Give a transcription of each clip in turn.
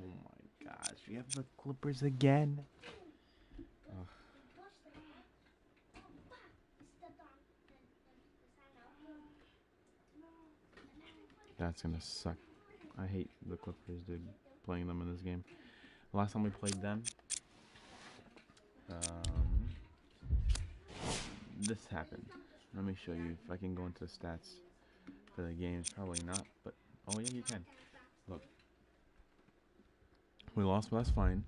Oh my gosh, we have the Clippers again. Ugh. That's gonna suck. I hate the Clippers, dude, playing them in this game. Last time we played them, um, this happened. Let me show you if I can go into the stats for the game. Probably not, but oh yeah, you can. Look, we lost, but that's fine.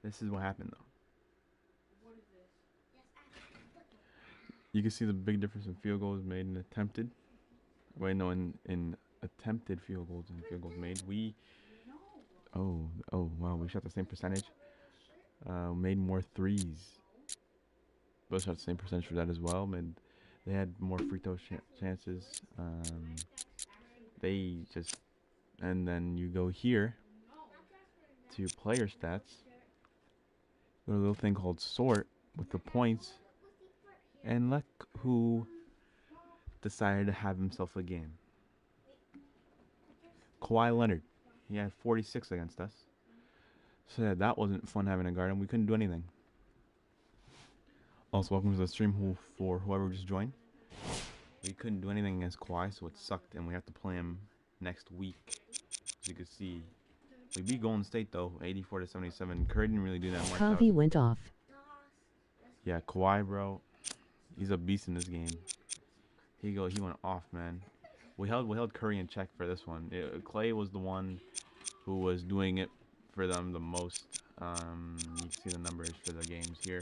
This is what happened though. You can see the big difference in field goals made and attempted. Wait, no, in attempted field goals and field goals made. Oh, wow, we shot the same percentage. Made more threes. Both shot the same percentage for that as well. They had more free throw chances. They just, and then you go here to player stats. Go to a little thing called sort with the points, and look who decided to have himself a game. Kawhi Leonard. He had 46 against us. So yeah, that wasn't fun having a guard, and we couldn't do anything. Also, welcome to the stream for whoever just joined. We couldn't do anything against Kawhi, so it sucked, and we have to play him next week. As you can see, we beat Golden State though, 84-77. Curry didn't really do that much. Coffee went off. Yeah, Kawhi, bro, he's a beast in this game. He went off, man. We held Curry in check for this one. Clay was the one who was doing it for them the most. You can see the numbers for the games here.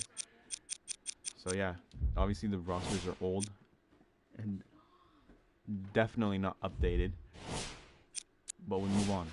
So yeah, obviously the rosters are old and definitely not updated, but we move on.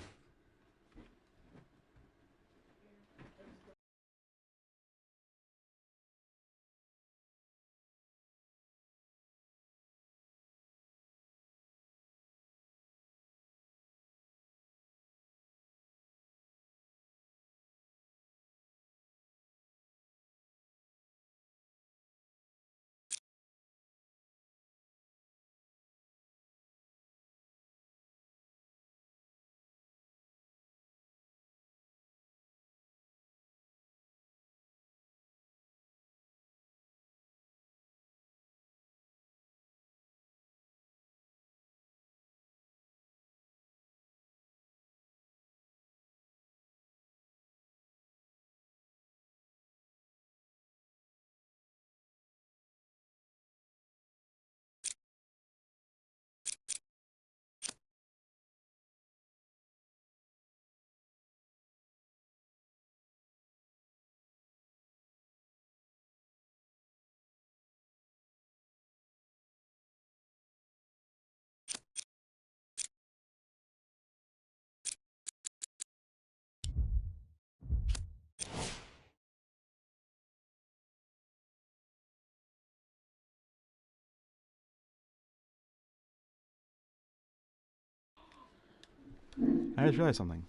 I just realized something.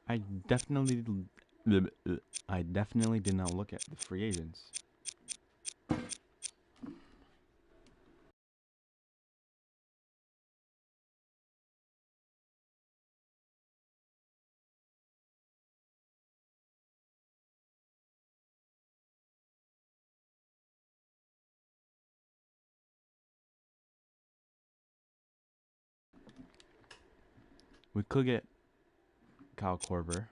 I definitely did not look at the free agents. We could get Kyle Korver,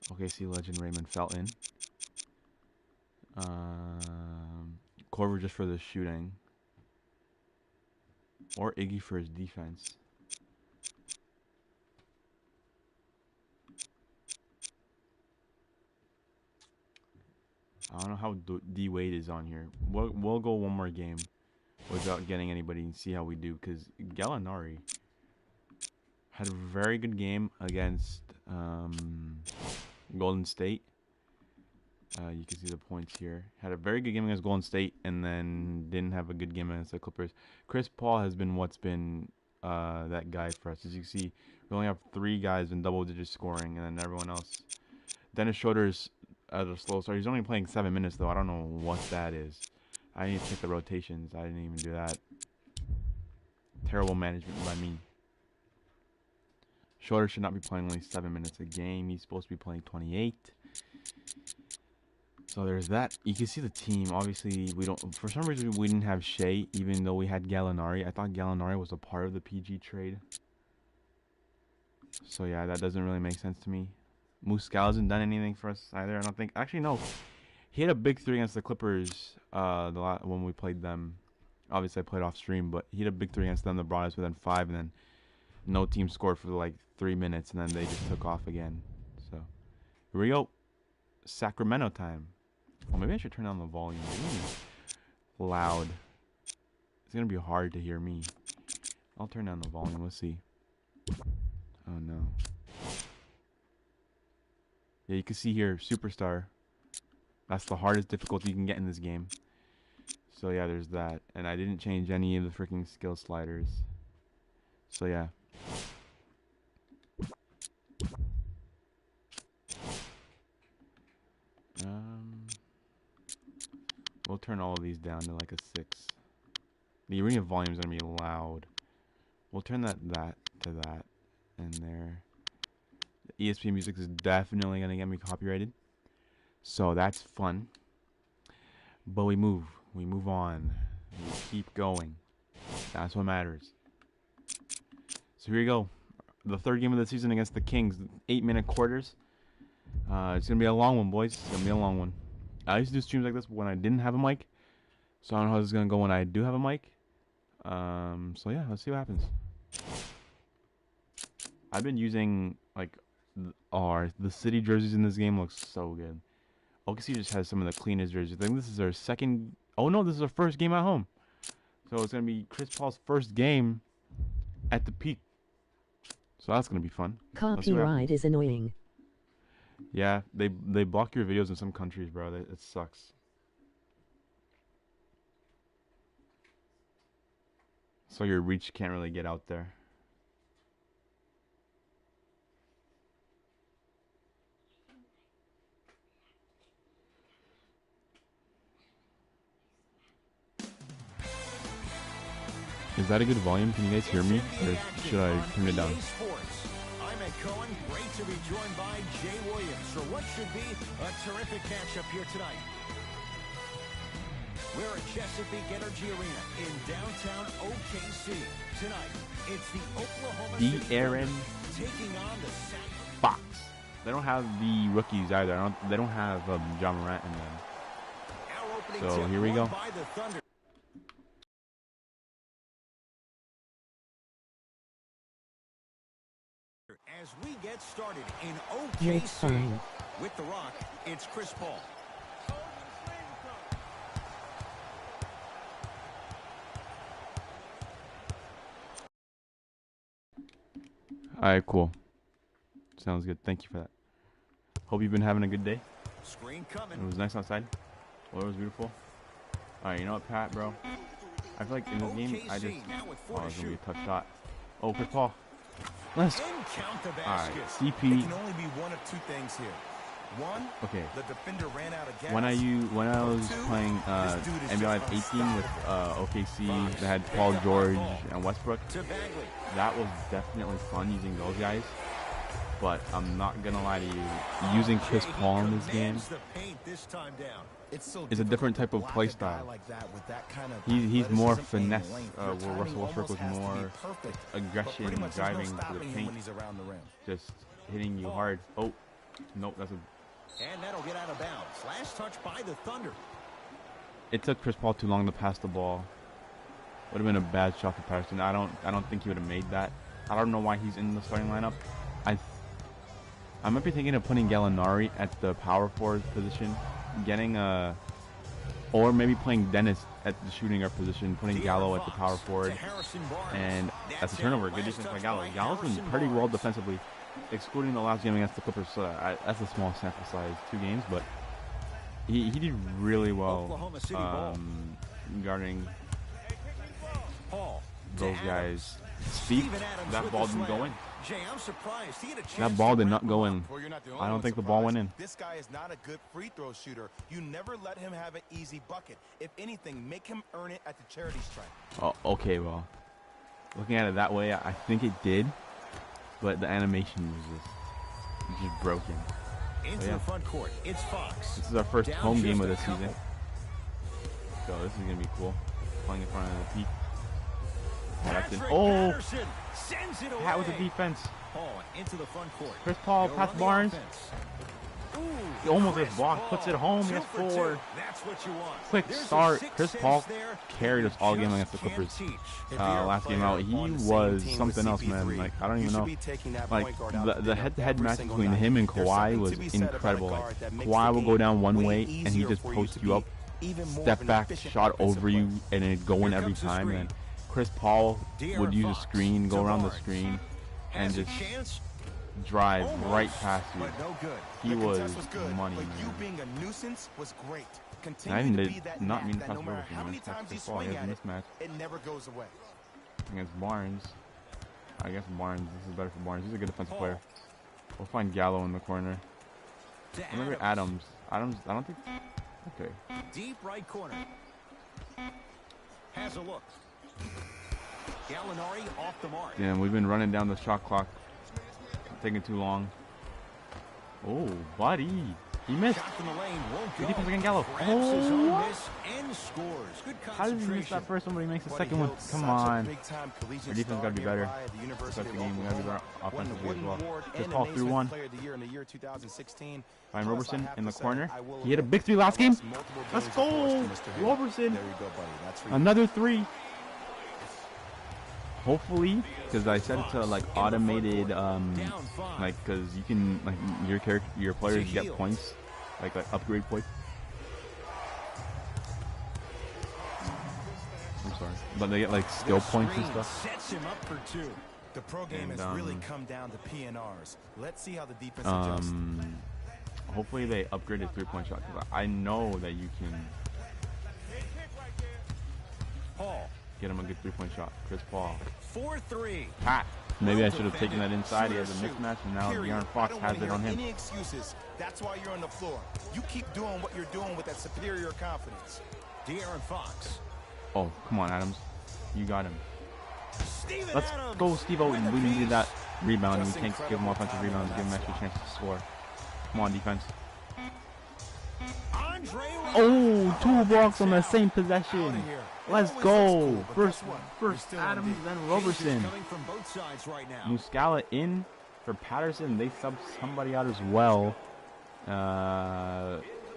OKC legend Raymond Felton, Korver just for the shooting, or Iggy for his defense. I don't know how D Wade is on here. We'll go one more game without getting anybody and see how we do, because Gallinari had a very good game against Golden State. You can see the points here. Had a very good game against Golden State, and then didn't have a good game against the Clippers. Chris Paul has been what's been that guy for us. As you can see, we only have 3 guys in double-digit scoring, and then everyone else. Dennis Schroeder's at a slow start. He's only playing 7 minutes, though. I don't know what that is. I didn't take the rotations. I didn't even do that. Terrible management by me. Shorter should not be playing only 7 minutes a game. He's supposed to be playing 28. So there's that. You can see the team. Obviously, we don't. For some reason, we didn't have Shea, even though we had Gallinari. I thought Gallinari was a part of the PG trade. So yeah, that doesn't really make sense to me. Muscal hasn't done anything for us either. I don't think. Actually, no. He had a big 3 against the Clippers. When we played them. Obviously, I played off stream, but he had a big 3 against them that brought us within 5, and then no team scored for like 3 minutes, and then they just took off again. So here we go. Sacramento time. Oh, maybe I should turn down the volume. It's loud. It's gonna be hard to hear me. I'll turn down the volume. Let's see. Oh no. Yeah, you can see here, Superstar. That's the hardest difficulty you can get in this game. So yeah, there's that. And I didn't change any of the freaking skill sliders. So yeah. We'll turn all of these down to like a 6. The arena volume is gonna be loud. We'll turn that to that, and there. The ESPN music is definitely gonna get me copyrighted, so that's fun. But we move on, we keep going. That's what matters. So here we go. The 3rd game of the season against the Kings. 8-minute quarters. It's gonna be a long one, boys. It's gonna be a long one. I used to do streams like this when I didn't have a mic, so I don't know how this is gonna go when I do have a mic. So yeah, let's see what happens. I've been using like the city jerseys in this game. Looks so good. OKC just has some of the cleanest jerseys. I think this is our second. Oh no, this is our first game at home. So it's gonna be Chris Paul's first game at the peak. So that's gonna be fun. Copyright is annoying. Yeah, they block your videos in some countries, bro. It sucks. So your reach can't really get out there. Is that a good volume? Can you guys hear me? Or should I turn it down? Cohen, great to be joined by Jay Williams for what should be a terrific matchup here tonight. We're at Chesapeake Energy Arena in downtown OKC. Tonight, it's the Oklahoma City Aaron taking on the Fox. They don't have the rookies either. They don't have John Morant in them. So here we go. As we get started in OKC with the Rock, it's Chris Paul. Alright, cool. Sounds good. Thank you for that. Hope you've been having a good day. Screen coming. It was nice outside. Weather was beautiful. Alright, you know what, Pat, bro? I feel like in this game, I just... Oh, it's going to be a tough shot. Oh, Chris Paul. Let's. Alright, CP. It can only be one of 2 things here. One, okay. The defender ran out of gas. When I was playing NBA Live 18 with OKC, they had Paul George and Westbrook. That was definitely fun using those guys. But I'm not gonna lie to you, using Chris Paul in this game is a different type of play style. He's more finesse, where Russell Westbrook was more aggression, driving to the paint, just hitting you hard. Oh, nope, that's a... And that'll get out of bounds. Last touch by the Thunder. It took Chris Paul too long to pass the ball. Would have been a bad shot for Patterson. I don't think he would have made that. I don't know why he's in the starting lineup. I might be thinking of putting Gallinari at the power forward position, or maybe playing Dennis at the shooting guard position, putting Gallo at the power forward, and that's a turnover. Good defense by Gallo. Gallo's been pretty well defensively, excluding the last game against the Clippers. So that's a small sample size, 2 games, but he did really well guarding. those guys. Steve, that ball didn't go in. Jay, I'm surprised. He had a chance That ball to did wrap not go him in. up. Well, you're not the only I don't one think the ball went surprised. in. This guy is not a good free throw shooter. You never let him have an easy bucket. If anything, make him earn it at the charity stripe. Oh, okay, well, looking at it that way, I think it did, but the animation was just broken. Into the front court. It's Fox. This is our first Down home just game a of the couple. season, so this is gonna be cool. Playing in front of the peak. That's it. Patrick Oh, Patterson sends it away. Pat with the defense. Paul into the front court. Chris Paul, He'll pass run the Barnes. offense. He almost Chris gets blocked, puts it home, he Two has for 4. two. That's what you want. Quick There's a start. sixth Chris sense Paul there carried us all game you against the just Clippers. can't teach. If you're a Last game player out, he on the same was team something with else, man. CP3, Like, I don't you even should know. be taking that Like, point guard out the there head-to-head every match single between night. him and There's Kawhi something was to be said about a incredible. Like, guard that makes Kawhi the will go game down one way way, and he easier just for posts to you be up, even more of step an back, efficient shot offensive over you, player. and it'd go in Here every comes the time. screen. And Chris Paul De'Aaron would use a Fox screen, go to around the Barnes. screen, and Has a just chance. drive Almost, right past you. but no good. He The was contest good, money, but you man. being a nuisance was great. I Continue even to did be that not gnat mean to that pass no it over matter to how him. many That's times you Chris Paul. He swing has at a it, mismatch it never goes away. against Barnes. I guess Barnes. This is better for Barnes. He's a good defensive Paul. player. We'll find Gallo in the corner. To Remember Adams. Adams. I don't think. Okay. Deep right corner. Has a look. Gallinari off the mark. Damn, we've been running down the shot clock. Taking too long. Oh, buddy. He missed. Shot from the lane won't Good go. defense against Gallo. Grabs his own Oh, miss and scores. Good how did he miss concentration. that first one, but he makes the Buddy second one? Hield's Come such a on. big-time collegiate Our defense star gotta be better. nearby at the University Especially of game, we gotta be better Oklahoma. Won the offensively as Wooden well. Award Chris and Paul the threw Naismith one. Player of the Year in the year 2016. Ryan Plus, I Roberson have in to the say, corner. I will He hit a admit, big 3 last I game. lost multiple Let's games, of go. course, to Mr. Hill. Roberson. There you go, buddy. That's for you. Another 3. Hopefully, because I set it to like automated, like because you can like your players get points, like upgrade points. I'm sorry, but they get like skill points and stuff. Sets him up for two. The pro game And, has really come down to PNRs. Let's see how the defense adjusts. Hopefully they upgraded 3-point shot because I know that you can Paul. get him a good 3-point shot. Chris Paul, 4-3. Pat. Maybe I should have taken that inside. He has a mismatch, and now Period. De'Aaron Fox I don't has wanna it on hear him. Any excuses? That's why you're on the floor. You keep doing what you're doing with that superior confidence. De'Aaron Fox. Oh, come on, Adams, you got him. Steven Let's Adams go, Steve-O. with a We needed piece. that rebound, and Just we can't give him incredible offensive timing rebounds, on give him that extra chance to score. Come on, defense. Andre Oh, 2 blocks on the same possession. Outta here. It Let's always go. looks cool, but First, guess what? You're first still in Adams, deep. then Changes Roberson. coming from both sides right now. Muscala in for Patterson. They subbed somebody out as well.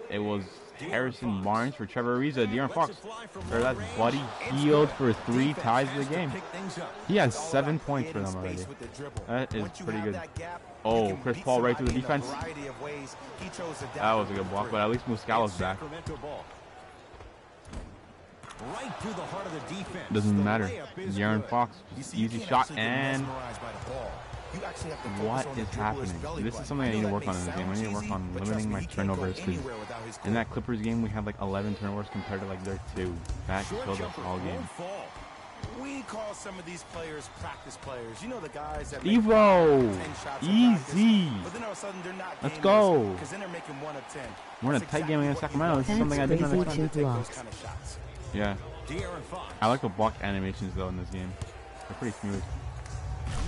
It was Harrison Barnes for Trevor Ariza. De'Aaron Fox. Or that's Buddy Hield for 3, ties the game. He has 7 points for them already. That is pretty good. Oh, Chris Paul right through the defense. That was a good block, but at least Muscala's back. Sacramento ball. Right through the heart of the defense. Doesn't The matter. layup is De'Aaron good. Fox, easy shot, and what What is happening? This is something I need to work on in this game. I need to work on limiting my turnovers, because in that Clippers game we had like 11 turnovers compared to like their 2. That Short killed us jumper all game. won't fall. We call some of these players practice players. You know the guys that Evo, make 10 shots in easy. practice, but then all of a sudden they're not Let's game go. winners, because then they're making 1 of 10. We're in a That's tight game against what you Sacramento. want. This is something I That's didn't crazy. expect. Two Take those blocks. kind of shots. Yeah, De'Aaron Fox. I like the block animations though in this game. They're pretty smooth.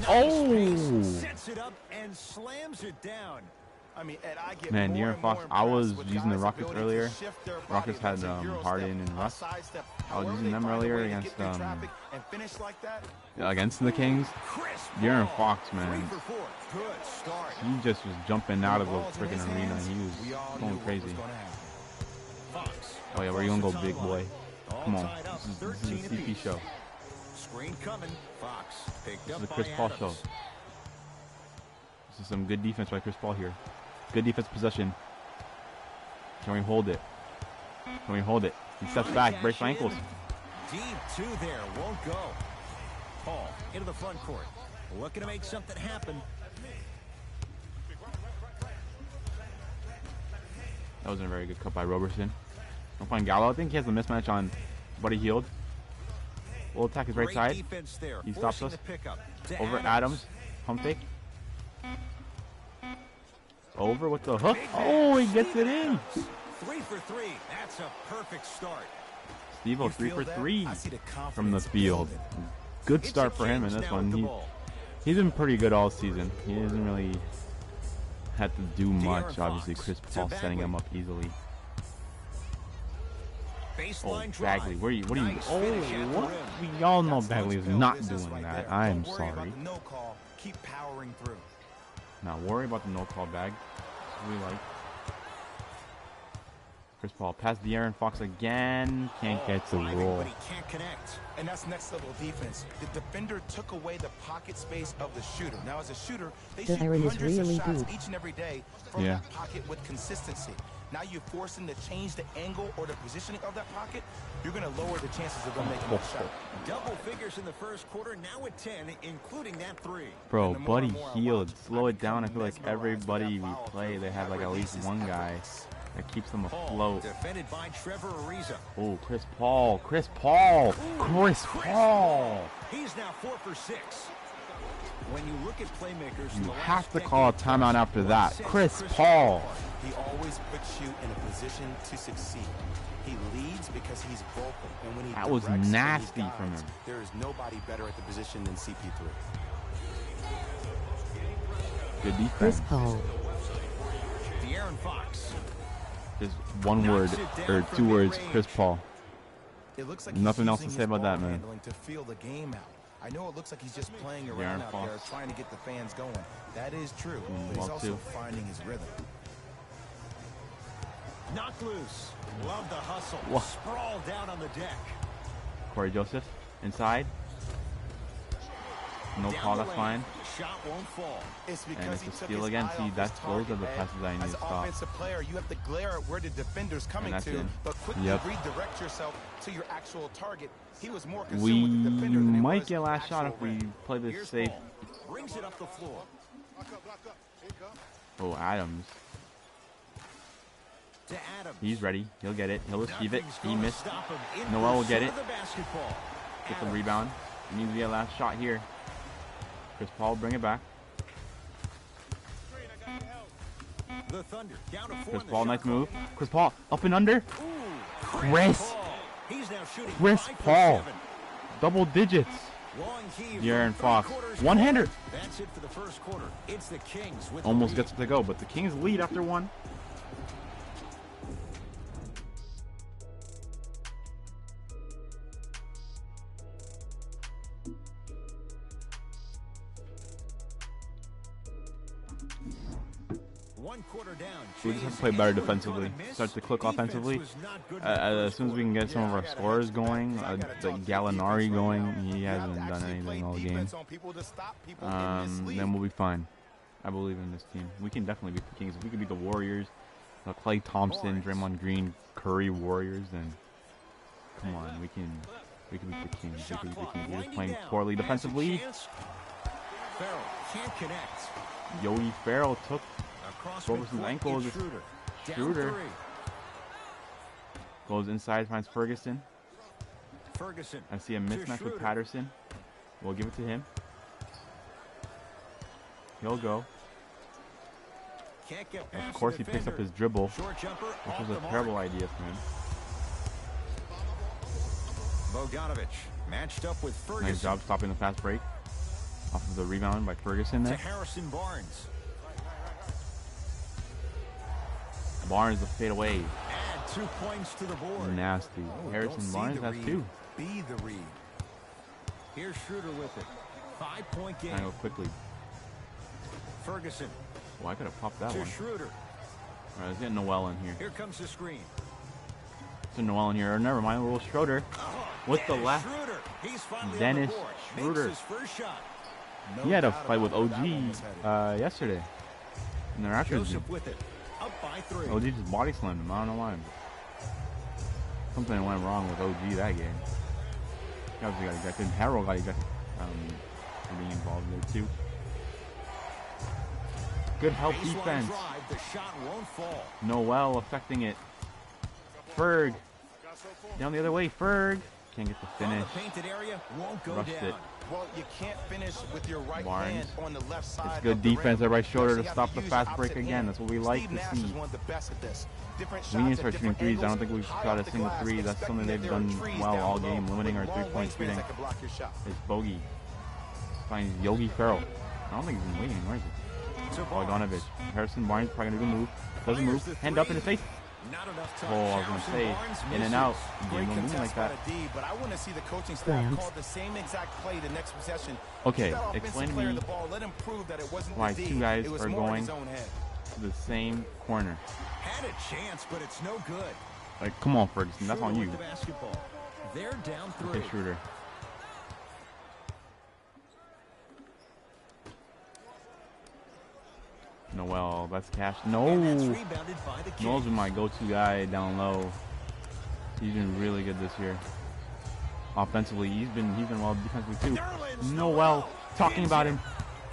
Nice Oh! pace, sets it up and slams it down. I mean, Ed, I get Man, more De'Aaron and more Fox, I was impressed with using the guys' Rockets ability to earlier. shift their body Rockets had as a Euro Harden step, and a Russ. sidestep. I was However using they them find a earlier way to against get through traffic and finish like that. against the Kings. Chris De'Aaron Paul. Fox, man, 3 for 4. Good start. he just was jumping out of the Balls in freaking his arena. hands, He we was all knew going what crazy. was gonna happen. Fox. Oh yeah, where you gonna go, big boy? All Come on, tied up, this is 13 a CP apiece. show. Screen coming. Fox picked This up is the by Chris Paul show. Adams. This is some good defense by Chris Paul here. Good defense possession. Can we hold it? Can we hold it? He steps back, breaks my ankles. Deep 2 there, won't go. Paul into the front court. Looking to make something happen. That wasn't a very good cut by Roberson. I'm finding Gallo. I think he has a mismatch on Buddy Hield. We'll attack his right Great side. defense there, He stops forcing us. the pickup to Over Adams. Pump fake. Over with the hook. Big Oh, he match. gets it Steven in. Adams, 3 for 3. That's a perfect start. Steve-O You 3 feel for that? 3 I see the from the confidence field. building. Good It's start the for him in Kings this now with the one. ball. He's been pretty good all season. He hasn't really had to do much. De'Aaron Obviously, Fox Chris to Paul setting Bagley. him up easily. Oh, Baseline drive. Bagley, what are you? Nice finish at the What? rim. We all know That's Bagley is lunch not pail business doing right that. there. I am Don't worry sorry. about the no call. Keep powering through. Not worry about the no call bag. That's what we like. Chris Paul past De'Aaron Fox again. Can't get the Driving, roll. but he can't connect. And that's next level defense. The defender took away the pocket space of the shooter. Now, as a shooter, they The shoot iron is hundreds really of shots good. each and every day from Yeah. that pocket with consistency. Now you're forcing to change the angle or the positioning of that pocket. You're going to lower the chances of them making that shot. Double figures in the first quarter, now at 10, including that 3. Bro, And the more Buddy and more I Hield, watch, slow I it down. I become feel like mesmerized with everybody that we follow play, through. they have like That at least release is one guy effortless. that keeps them Paul, afloat. defended by Trevor Ariza. Oh, Chris Paul. Chris Paul. Chris Paul. He's now 4 for 6. When you look at playmakers, in You the have last to call a decade, timeout after that. sets Chris Paul. He always puts you in a position to succeed. He leads because he's vocal, and when he That was directs and he nasty from guides, him. there is nobody better at the position than CP3. Good defense. Chris Paul. De'Aaron Fox. Just one word or two words. Chris Paul. It looks like Nothing he's else to using say his about that, ball man. handling to feel the game out. I know it looks like he's just playing around De'Aaron out there, Fox. trying to get the fans going. That is true, but well, he's also too. finding his rhythm. Knocked loose. Love the hustle. Whoa. Sprawled down on the deck. Corey Joseph inside. No Down call. the That's lane. fine. Shot won't fall. It's And because it's he a took steal his again. eye See, off that's his those are target, the man. passes I need As to an stop. offensive player, you have to glare at where the defender's coming that's to, in. but quickly Yep. redirect yourself to your actual target. He was more concerned We with the defender than he might was get the last shot actual if we rim. play this Here's safe. Paul. Brings it up the floor. Oh, Adams. To Adams. He's ready. He'll get it. He'll receive it. Nothing's He gonna missed. stop him in Noel will get pursuit it. of the basketball. Get the Adams. rebound. It needs to be a last shot here. Chris Paul, bring it back. The Thunder down to 4 Chris in the Paul, shot nice clock. move. Chris Paul, up and under. Ooh, Chris. Paul. He's now shooting Chris 5 for Paul. 7. Double digits. Long key De'Aaron for Fox. three-quarters One-hander. court. That's it for the first quarter. It's the Kings with Almost the gets it to go, but the Kings lead after one. One quarter down. We just have to play better defensively. Start to click offensively. As soon as we can get some of our scorers going, the Gallinari going, he hasn't done anything all game. Then we'll be fine. I believe in this team. We can definitely beat the Kings. If we can beat the Warriors, the Klay Thompson, Draymond Green, Curry Warriors, then come on, we can beat the Kings. We can beat the Kings. We're just playing poorly defensively. Farrell can't connect. Yogi Ferrell took Across Roberson's midcourt, ankle. it's Just Schroeder. Down Schroeder 3. goes inside, finds Ferguson. Ferguson. I see a mismatch with Schroeder. Patterson. We'll give it to him. He'll go. Can't get Of past course, the he picks up defender. his dribble, Short jumper which off was the a mark. terrible idea for him. Bogdanovich matched up with Ferguson. Nice job stopping the fast break off of the rebound by Ferguson To there. Harrison Barnes. Barnes the fade away. Add 2 points to the board. Nasty. Oh, Harrison don't see Barnes the has read. two. Be the read. Here's Schroeder with it. 5-point game. I go quickly. Ferguson Oh, I could have popped that to one. Schroeder. All right, let's get Noel in here. Here comes the screen. So Noel in here. Or never mind, little Schroeder. With the Dennis left. Schroeder. He's finally Dennis on the board. Schroeder. Makes his first shot. No He had a doubt fight with about it. OG That one was headed. yesterday. In their after Joseph with it. Up by 3. OG just body slammed him. I don't know why. Something went wrong with OG that game. He obviously got ejected. Harold got ejected for being involved there too. Good help Baseline defense. drive. The shot won't fall. Noel affecting it. Ferg. Down the other way. Ferg. Can't get the On finish. the painted area, won't go Rushed down. it. Well, you can't finish with your right Barnes. hand on the left side. It's good of the defense. rim. Everybody showed her So to you stop have the use fast your break opposite again. hand. That's what we like Steve to Nash see. is one of the best at this. Different We need to shots start at shooting different threes. I don't angles, think we've high shot a off the single glass, three. That's something they've expecting that done there are trees well down all below game, limiting our with long three-point wingspans shooting. that can block your shot. It's bogey. Finds Yogi Ferrell. I don't think he's been waiting. Where is he? Bogdanovich. Harrison Barnes probably gonna do move. Doesn't move. Hand up in his face. Not enough time. Oh, I was gonna say, in and out. Great Game moving like contest by that. the D, but I want to see the coaching staff Fham. call the same exact play the next possession. Okay, Give that offensive explain to player me the ball. Let him prove that it wasn't why the D. two guys it was are more in going his own head. to the same corner. Had a chance, but it's no good. Like, come on, Ferguson. That's on Schroeder you. with the basketball. They're down Okay, 3. Schroeder. Noel, that's cash. No. And that's rebounded by the Noel's Kings. been my go-to guy down low. He's been really good this year. Offensively, he's been well defensively too. Nerlens Noel, talking about him.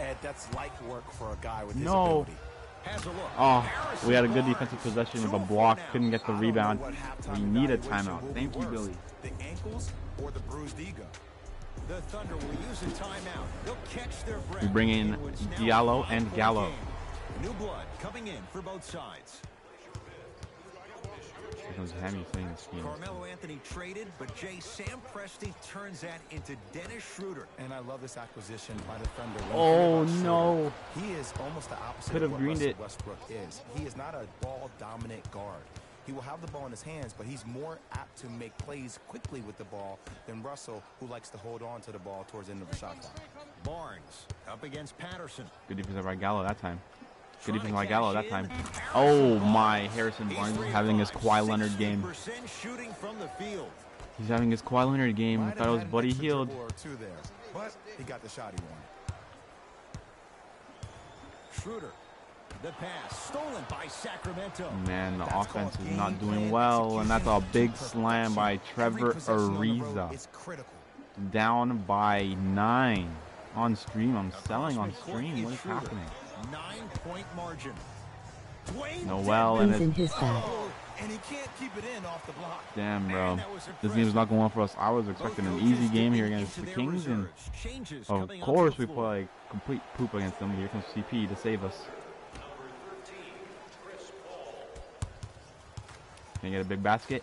Ed, that's light work for a guy with his No. ability. Has a look. Oh, Harrison we had a good Barnes. defensive possession with a 2 of 4 block. now. Couldn't get the I don't rebound. know what halftime We need a evaluation timeout. will be Thank you, worse, Billy. The ankles or the bruised ego? The Thunder will use a timeout. They'll catch their breath. We bring in what's now a Diallo and 5-point Gallo. game. New blood coming in for both sides. Here comes Hammy playing the scheme. Carmelo Anthony traded, but Sam Presti turns that into Dennis Schroeder. And I love this acquisition by the Thunder. When Oh, you hear about no. Schroeder, he is almost the opposite Could of have what greened Russell it. Westbrook is. He is not a ball-dominant guard. He will have the ball in his hands, but he's more apt to make plays quickly with the ball than Russell, who likes to hold on to the ball towards the end of the shot clock. Barnes up against Patterson. Good defense by Gallo that time. Good Trying defense to by Gallo cash that time. in. Oh my, Harrison He's Barnes 3 is of having his 5, Kawhi Leonard game. 60% shooting from the field. He's having his Kawhi Leonard game. Might Thought it have was had an Buddy extra Hield. dribble or two there, but he got the shot he wanted. Schroeder. The pass stolen by Sacramento. Man, the That's offense called is not game doing plan well, and that's a execution big to slam by perfection. Trevor Every possession on the road Ariza. is critical. Down by 9 on stream. I'm selling on Across midcourt stream. What is Schroeder. happening? 9-point margin. Dwayne Noel Who's and in it's his bag? Oh, and he can't keep it in off the block. damn, bro. Man, that was This game's not going well for us. I was Both expecting an coaches easy game here dipping against into the their Kings, and reserves. Changes of coming onto course the we floor. play complete poop against them. Here comes CP to save us. Can you get a big basket?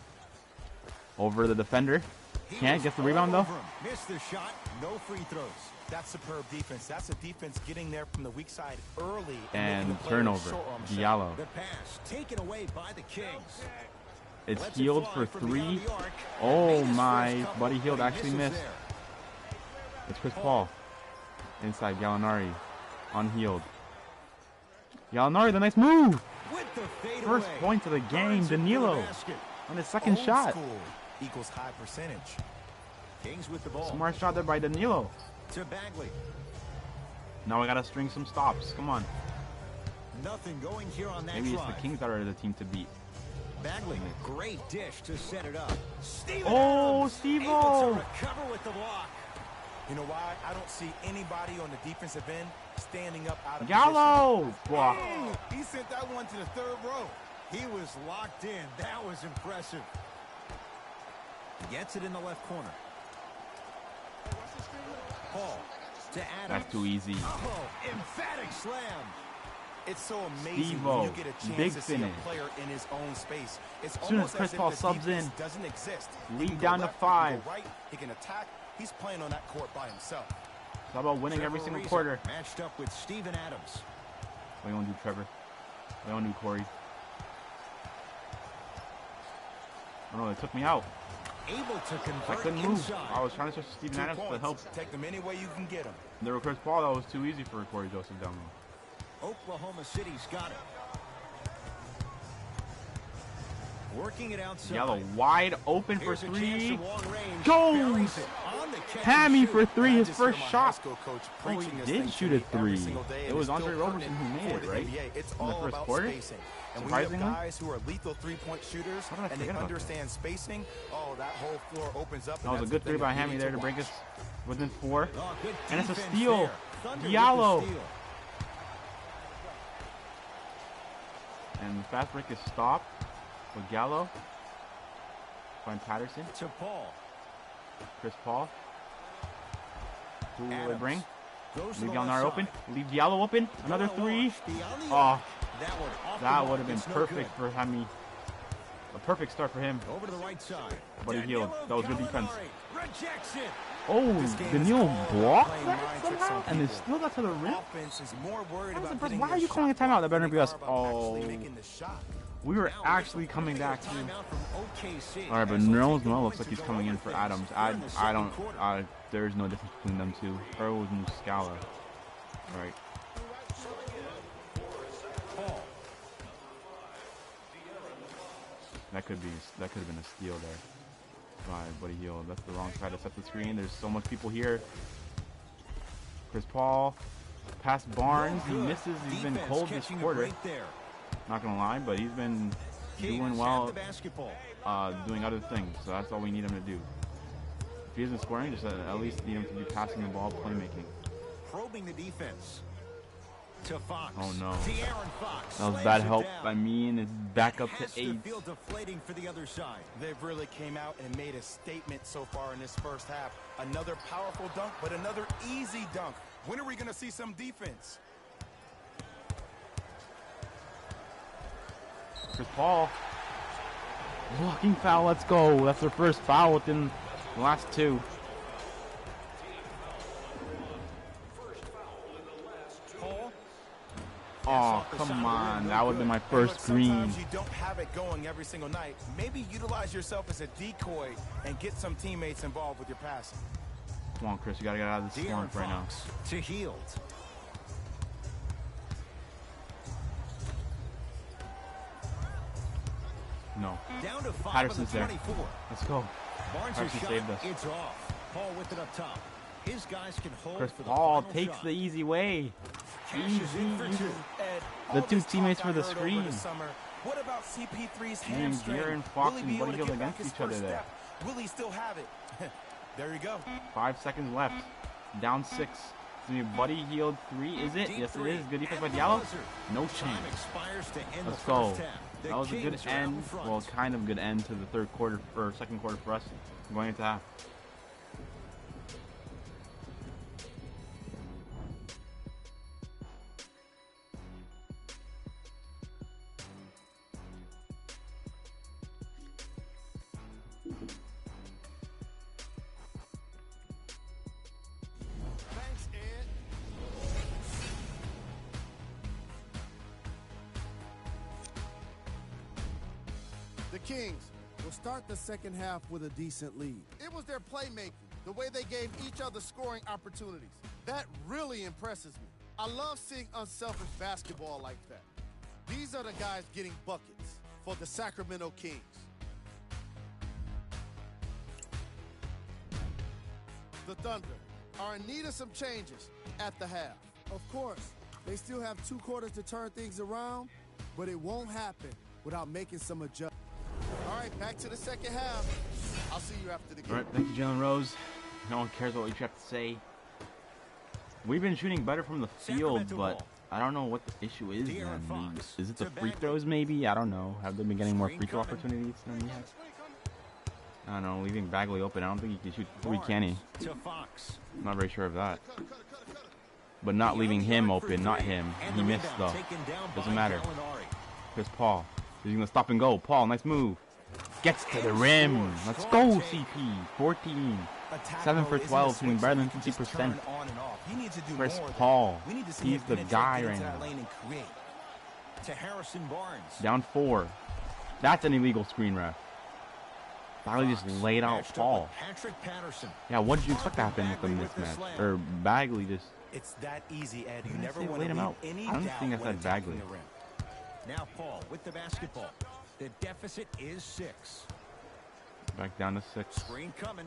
Over the defender. He Can't was get the all rebound, though. over him. Missed the shot. No free throws. That's superb defense. That's a defense getting there from the weak side early. And making the player turnover. short on the shot. Diallo. The pass taken away by the Kings. It's Lets it Healed fly for from beyond 3. the arc. Oh Made his my, first couple, Buddy Hield but he actually misses missed. there. It's Chris Paul. Inside Gallinari. On Healed. Gallinari, the nice move. With the fadeaway. First point of the game. Burns it to the Danilo basket. on his second Old shot. school equals high percentage. Kings with the ball. Smart shot there by Danilo. To Bagley. Now we gotta string some stops. Come on. Nothing going here on that Maybe it's the drive. Kings that are the team to beat. Bagley, great dish to set it up. Steven Oh, Adams, Steve-O. able to recover with the block. You know why? I don't see anybody on the defensive end standing up out of Gallo! position. Block. Oh, he sent that one to the third row. He was locked in. That was impressive. Gets it in the left corner. Paul to Adams. That's too easy. Oh, emphatic slam. It's so amazing Steve-O, when you get a chance big to see finish. a player in his own space. It's As soon as almost Chris if Paul the subs defense in, doesn't exist. He lead can go down to left, he can 5. go right, he can attack. He's playing on that court by himself. How about winning every Trevor single Ariza quarter? matched up with Steven Adams. What do you want to do, Trevor? What do you want to do, Corey? Oh no, they took me out. Able to I convert couldn't move. inside. I was trying to switch to Steven 2 Adams to points. help. Take them any way you can get them. There were Chris Paul. That was too easy for Corey Joseph down low. Oklahoma City's got it. Working it outside. Yellow wide open for Here's a chance 3. from long range. Goes! Buries it on the catch and Hammy shoot. for 3, I his just hear first my high shot. school coach Oh, he preaching this did thing shoot to a me every 3. single day, It and was it's still Andre Roberson pertinent who made for it, the right? NBA. It's In the all first about quarter? spacing. And when you have Surprisingly? guys who are lethal three-point shooters How did I and they forget about that? understand spacing, oh, that whole floor opens up. That was a and good that's 3 the by thing you Hammy need there to break watch. us within 4. Oh, good And it's a defense steal. there. Thunder with the Diallo. steal. And the fast break is stopped with Gallo. Find Patterson. To Paul. Chris Paul. Who will they bring? Goes to Leave the left Gallinari open. side. Leave Diallo open. Another Going three. launch beyond the Oh, arc. That one off the that mark. would have been It's no perfect good. for Fham. A perfect start for him. Over to the right side. But he healed. That was good defense. Gallinari rejects it. Oh, This game is Daniil all about blocked playing that mind tricks somehow, on and they people. still got to the rim. Offense is more worried I was about impressed. getting Why are their you calling a shot timeout? That better than be they us. are about Oh, actually making the shot. we were Now actually Russell coming back too. timeout from OKC. All right, but As they'll Nerlens take a Noel moment looks like to he's go coming in over for things. Adams. We're in the I second don't. quarter. There's no difference between them two. Earl was Muscala. All right. Paul. That could have been a steal there by Buddy Hield. That's the wrong side to set the screen. There's so much people here. Chris Paul, past Barnes, he misses. He's been Defense cold this catching a quarter. break there. Not gonna lie, but he's been Kings doing have well, the basketball. doing other things. So that's all we need him to do. If he isn't scoring, just at least need him to be passing the ball, playmaking. Probing the defense. To Fox. Oh no, De'Aaron Fox that was slams bad it help. down. I mean, it's back up Has to the 8. field deflating for the other side. They've really came out and made a statement so far in this first half. Another powerful dunk, but another easy dunk. When are we going to see some defense? Chris Paul, blocking foul. Let's go. That's their first foul within the last 2. Paul. Oh, come on. That would have been my first Look, screen. sometimes you don't have it going every single night. Maybe utilize yourself as a decoy and get some teammates involved with your passing. Come on, Chris. You got to get out of this De'Aaron slump right now. Fox to Hield. No. Down to 5 Patterson's on the there. 24. Let's go. Barnes' Patterson shot, saved us. it's off. Paul with it up top. His guys can hold Chris for the Paul final takes shot. the easy way. Cashes in for 2. Ed, The all two this talk teammates I for the heard over screen. summer, what about CP3's Man, hamstring? De'Aaron Fox Will he and be able Buddy to Hield get back against his each other first there. step? Will he still have it? There you go. 5 seconds left. Down 6. It's going to be Buddy Hield 3. Is it? Deep Yes, it three. is. Good defense by At the Diallo. buzzer. No Time chance. expires to end Let's the go. first half. The That was a good Kings are out in end. front. Well, kind of good end to the third quarter or second quarter for us going into half. Thanks, Ed. The Kings will start the second half with a decent lead. It was their playmaking, the way they gave each other scoring opportunities. That really impresses me. I love seeing unselfish basketball like that. These are the guys getting buckets for the Sacramento Kings. The Thunder are in need of some changes at the half. Of course, they still have 2 quarters to turn things around, but it won't happen without making some adjustments. All right, back to the second half. I'll see you after the game. All right, thank you, Jalen Rose. No one cares what you have to say. We've been shooting better from the field, Sacramento but ball. I don't know what the issue is. De'Aaron Man. Fox Is it the to free Bagley. throws, maybe? I don't know. Have they been getting more Screen free throw coming. opportunities than we have? I don't know. Leaving Bagley open. I don't think he can shoot 3, can he? Barnes to Fox. I'm not very sure of that. But not leaving him open, not him. And He the missed, rebound though. taken down Doesn't by matter. Gallinari. Chris Paul. He's going to stop and go. Paul, nice move. Gets to the rim. Let's go, CP. 14. Attack 7 for mode isn't a 12, shooting switch better that than you can just 50%. turn on and off. He needs to do Chris more than Paul. that. We need to see He's him the penetrate, guy get right into that now. lane and create. To Harrison Barnes. Down 4. That's an illegal screen, ref. Bagley just Fox laid out matched up Paul. with Patrick Patterson. Yeah, what did you expect to happen with the Bagley with this mismatch? layup. Or Bagley just... It's that easy, Ed. You Did I never say want laid to him leave out? any I don't doubt think I when said attacking Bagley. the rim. Now Paul with the basketball. The deficit is 6. Back down to 6. Screen coming.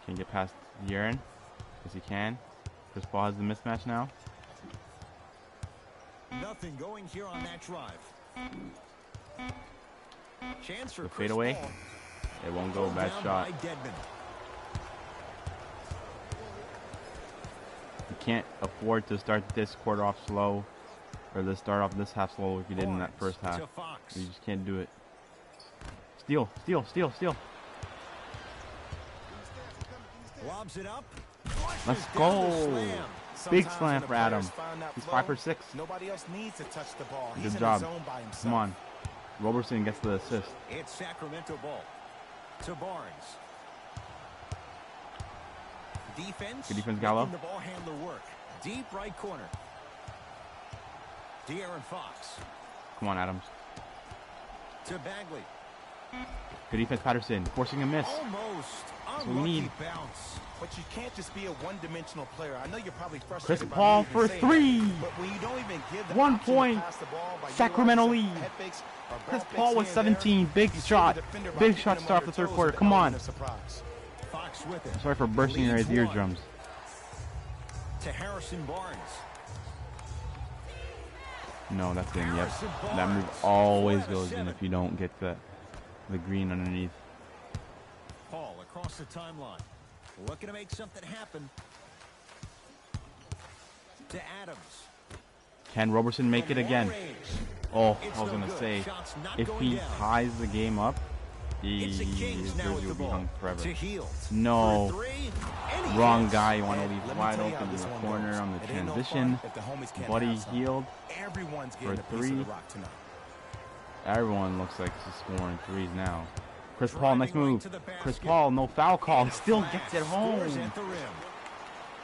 Can't get past De'Aaron. Yes, he can. Chris Paul has the mismatch now. Nothing going here on that drive. Chance for The Chris fadeaway. Paul. It won't go. Bad Down shot. by Dedmon. You can't afford to start this quarter off slow. Or to start off this half slow like you did in that first half. To Fox. You just can't do it. Steal, steal, steal, steal. Lobs it up. Let's Flushes down to go. slam. Big Sometimes slam when for a Adam. player's found that He's flow, 5 for 6. Nobody else needs to touch the ball. He's Good in job. the zone by himself. Come on. Roberson gets the assist. It's Sacramento ball to Barnes. Defense. Good defense, Gallo. Making the ball handler work. Deep right corner. De'Aaron Fox Come on, Adams. to Bagley. Good defense, Patterson. Forcing a miss. Almost. That's what we Unlucky need. bounce. But you can't just be a one-dimensional player. I know you're probably Chris frustrated by Paul me even for saying 3. that, but when you don't even give the 1 option to point. pass the ball by Sacramento utilizing lead. head fakes or ball Chris fakes Paul here with and 17. there, Big you save shot. the defender by Big keeping shot them start on the their third toes quarter. with Come an on. element of surprise. Fox with it. Sorry for bursting your Leads one. eardrums. To Harrison Barnes. No, that's in. Yep. Harrison That move Barnes. always 4 out of goes in 7. if you don't get the green underneath. Paul across the timeline. Looking to make something happen. To Adams. Can Roberson make it From again? long range. Oh, It's I was no going to good. say, Shots not if going he down. ties the game up, It's the his Kings now jersey with the will be ball. hung forever. To Hield. No. For 3, and he Wrong hits. guy. You want to Hey, leave let me wide tell you how open in this the one corner goes. on the It ain't no transition. fun if the homies can't Buddy have some. Hield. Everyone's for getting a piece of 3. the rock tonight. Everyone looks like he's scoring 3s now. Chris Paul, Driving next right move. to the Chris basket. Paul, no foul call. And a Still flash. gets it Scores home. at the rim.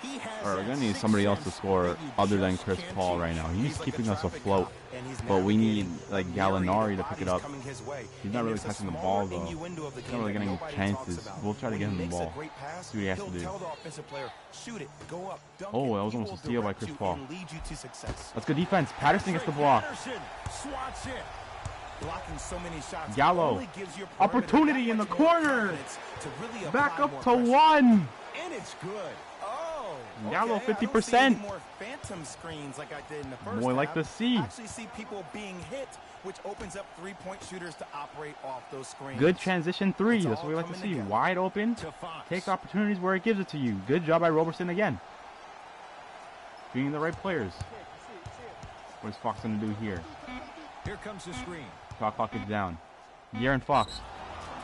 He has We're that going to need sixth somebody else to sense score that you other than just Chris can't Paul teach. right now. He's like a keeping us traffic afloat. cop, and he's But we need navigating like a myriad Gallinari of to pick it bodies up. coming his way. He's not And really it's a touching the smaller ball, though. innuendo of the He's not game really that getting nobody chances. talks about. We'll try to When get he him the makes a ball. great pass, See what he has to he'll do. tell the offensive player, shoot it, go up, dunk Oh, it. that was He almost will a steal by direct Chris you Paul. and lead you to success. Let's go defense. Patterson gets the block. Patterson swats it. Blocking so many shots Gallo. only gives your perimeter Opportunity that in the much more corner. confidence to really Back apply up more to pressure. 1. And it's good. Oh, Gallo, okay. I don't see 50%. any more phantom screens like I did in the first Boy, like half. to see. I actually see people being hit, which opens up three-point shooters to operate off those screens. Good transition 3. It's That's all what we like to coming see. together. Wide open. To Fox. Take opportunities where it gives it to you. Good job by Roberson again. Being the right players. What is Fox going to do here? Here comes the screen. Shot clock is down. De'Aaron Fox.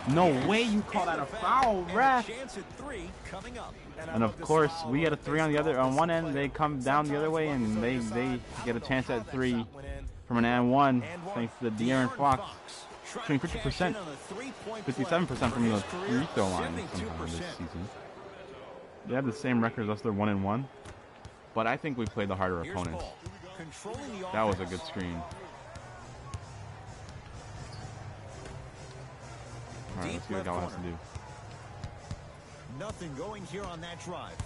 No way you call that a foul, And a ref. chance at 3 coming up. And of course, we get a 3 on the other. On one end, they come down the other way, and they get a chance at 3 from an and 1 thanks to the De'Aaron Fox. Shooting 50%, 57% from the free throw line somehow this season. They have the same record as us. They're 1-1, but I think we played the harder opponents. That was a good screen. All right, let's see what Gallo has to do. Nothing going here on that drive.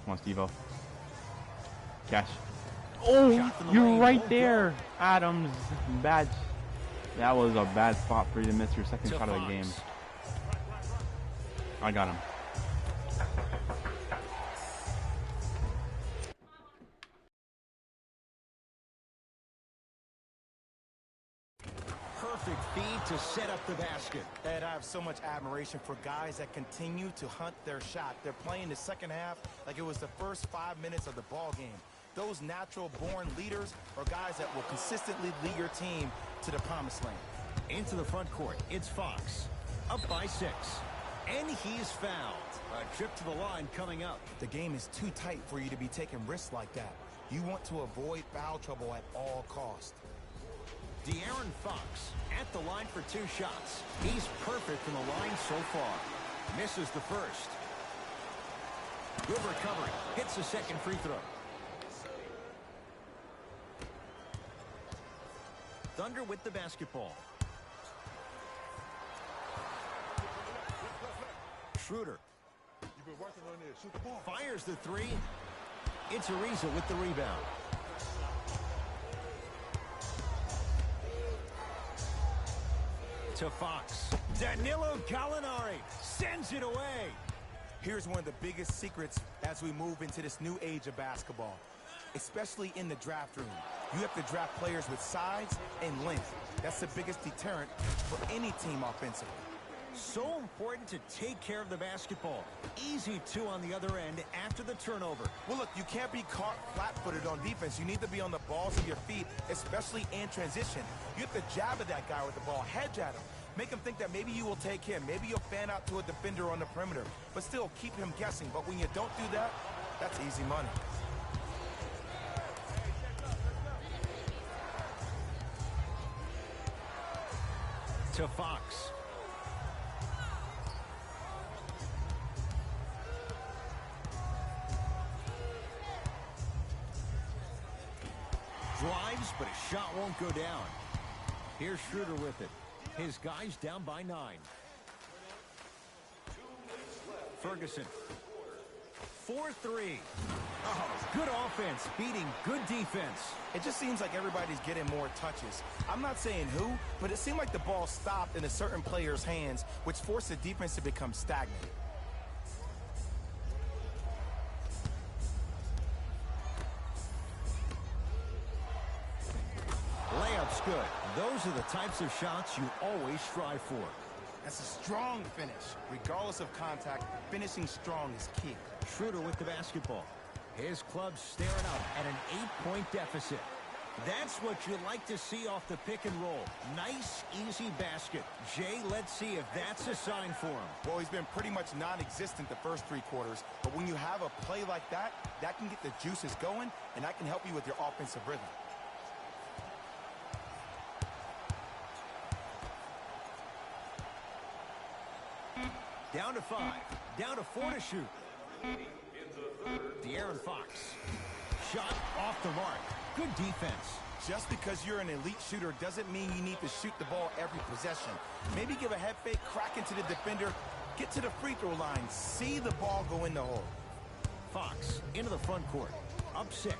Come on, Steve-O. Cash. Oh, you're right there, Adams. Bad. That was a bad spot for you to miss your second shot of the game. I got him. Perfect feed to set up the basket. Ed, I have so much admiration for guys that continue to hunt their shot. They're playing the second half like it was the first 5 minutes of the ball game. Those natural-born leaders are guys that will consistently lead your team to the promised land. Into the front court, it's Fox. Up by 6. And he's fouled. A trip to the line coming up. The game is too tight for you to be taking risks like that. You want to avoid foul trouble at all costs. De'Aaron Fox at the line for 2 shots. He's perfect from the line so far. Misses the first. Good recovery. Hits the second free throw. Thunder with the basketball. Schroeder. Fires the 3. It's Ariza with the rebound. To Fox. Danilo Gallinari sends it away. Here's one of the biggest secrets as we move into this new age of basketball, especially in the draft room. You have to draft players with size and length. That's the biggest deterrent for any team offensively. So important to take care of the basketball. Easy two on the other end after the turnover. Well, look, you can't be caught flat-footed on defense. You need to be on the balls of your feet, especially in transition. You have to jab at that guy with the ball, hedge at him. Make him think that maybe you will take him. Maybe you'll fan out to a defender on the perimeter. But still, keep him guessing. But when you don't do that, that's easy money. To Fox. Drives, but a shot won't go down. Here's Schroeder with it. His guys down by 9. Ferguson. 4-3. Oh, good offense beating good defense. It just seems like everybody's getting more touches. I'm not saying who, but it seemed like the ball stopped in a certain player's hands, which forced the defense to become stagnant. Layup's good. Those are the types of shots you always strive for. That's a strong finish. Regardless of contact, finishing strong is key. Schroeder with the basketball. His club staring up at an 8-point deficit. That's what you like to see off the pick and roll. Nice, easy basket. Jay, let's see if that's a sign for him. Well, he's been pretty much non-existent the first 3 quarters, but when you have a play like that, that can get the juices going, and that can help you with your offensive rhythm. Down to 5. Down to 4 to shoot. De'Aaron Fox. Shot off the mark. Good defense. Just because you're an elite shooter doesn't mean you need to shoot the ball every possession. Maybe give a head fake, crack into the defender, get to the free throw line, see the ball go in the hole. Fox into the front court. Up 6.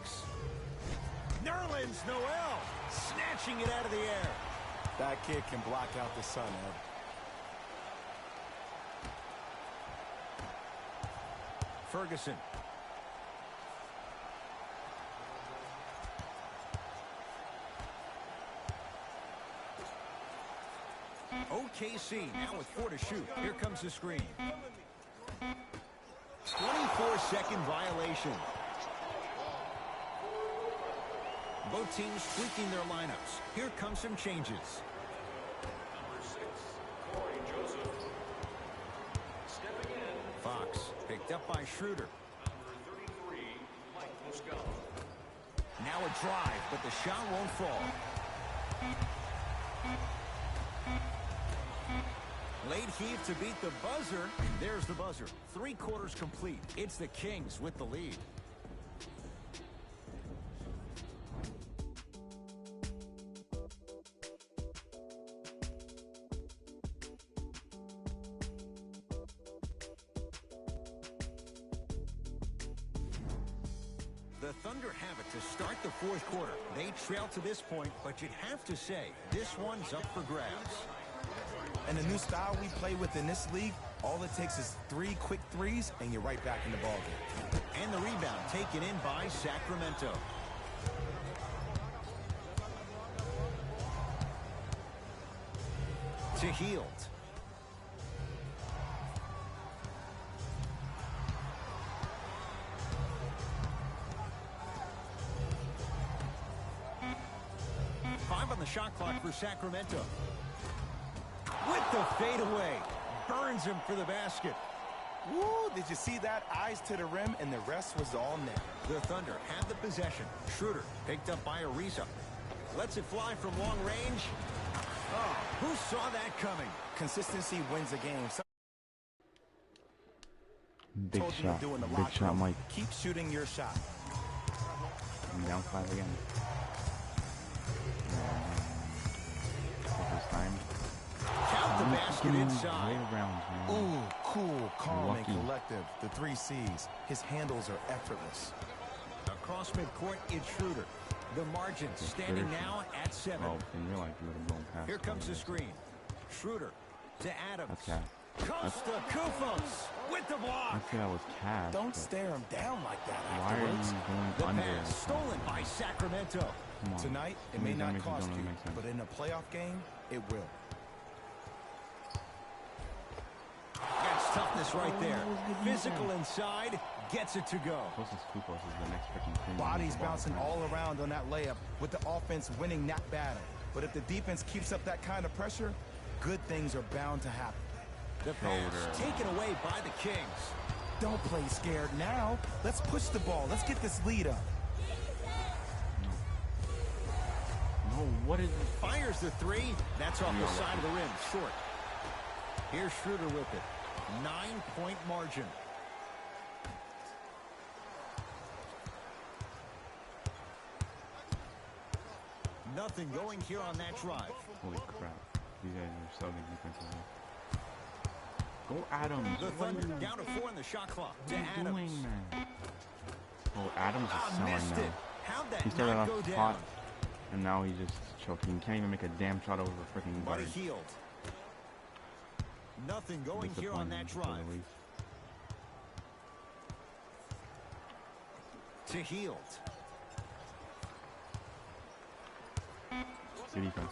Nerlens Noel snatching it out of the air. That kid can block out the sun, Ed. Ferguson. OKC now with 4 to shoot. Here comes the screen. 24-second violation. Both teams tweaking their lineups. Here come some changes. Fox picked up by Schroeder. Now a drive, but the shot won't fall. Late heave to beat the buzzer. And there's the buzzer. 3 quarters complete. It's the Kings with the lead. The Thunder have it to start the 4th quarter. They trail to this point, but you'd have to say this one's up for grabs. And the new style we play with in this league, all it takes is 3 quick threes, and you're right back in the ballgame. And the rebound taken in by Sacramento. To Hield. On the shot clock for Sacramento. With the fadeaway. Burns him for the basket. Woo, did you see that? Eyes to the rim, and the rest was all net. The Thunder have the possession. Schroeder picked up by Ariza. Lets it fly from long range. Oh, who saw that coming? Consistency wins a game. Big shot. Big shot, Mike. Keep shooting your shot. I'm down 5 again. Count the basket inside. Ooh, cool, calm, Lucky. and collective. The 3 C's. His handles are effortless. Across midcourt, it's Schroeder. The margin standing now at 7. Oh, in real life, you would have gone past. Here comes the screen. Schroeder to Adams. That's Cat. Costa Kufos with the block. I'd say that was Cat. Don't stare him down like that Why are afterwards. you going The under? pass stolen by Sacramento. Come on. Tonight, it may These not animations cost don't you, make sense. but in a playoff game, it will. Toughness right there. Physical inside, gets it to go. Closest two posts is the next freaking thing. Bodies bouncing all around on that layup with the offense winning that battle. But if the defense keeps up that kind of pressure, good things are bound to happen. The pass taken away by the Kings. Don't play scared now. Let's push the ball. Let's get this lead up. No, what is it? Fires the three. That's off the side of the rim. Short. Here's Schroeder with it. 9-point margin. Nothing going here on that drive. Holy crap. These guys are so good defensively. Go Adams. The Thunder down to 4 in the shot clock. To What are you Adams. doing, man? Oh, Adams is selling Missed now. it. How'd that He started not off go down? hot, and now he's just choking. He can't even make a damn shot over a freaking But guard. he healed. Nothing going here on that drive. To Hield. Good defense.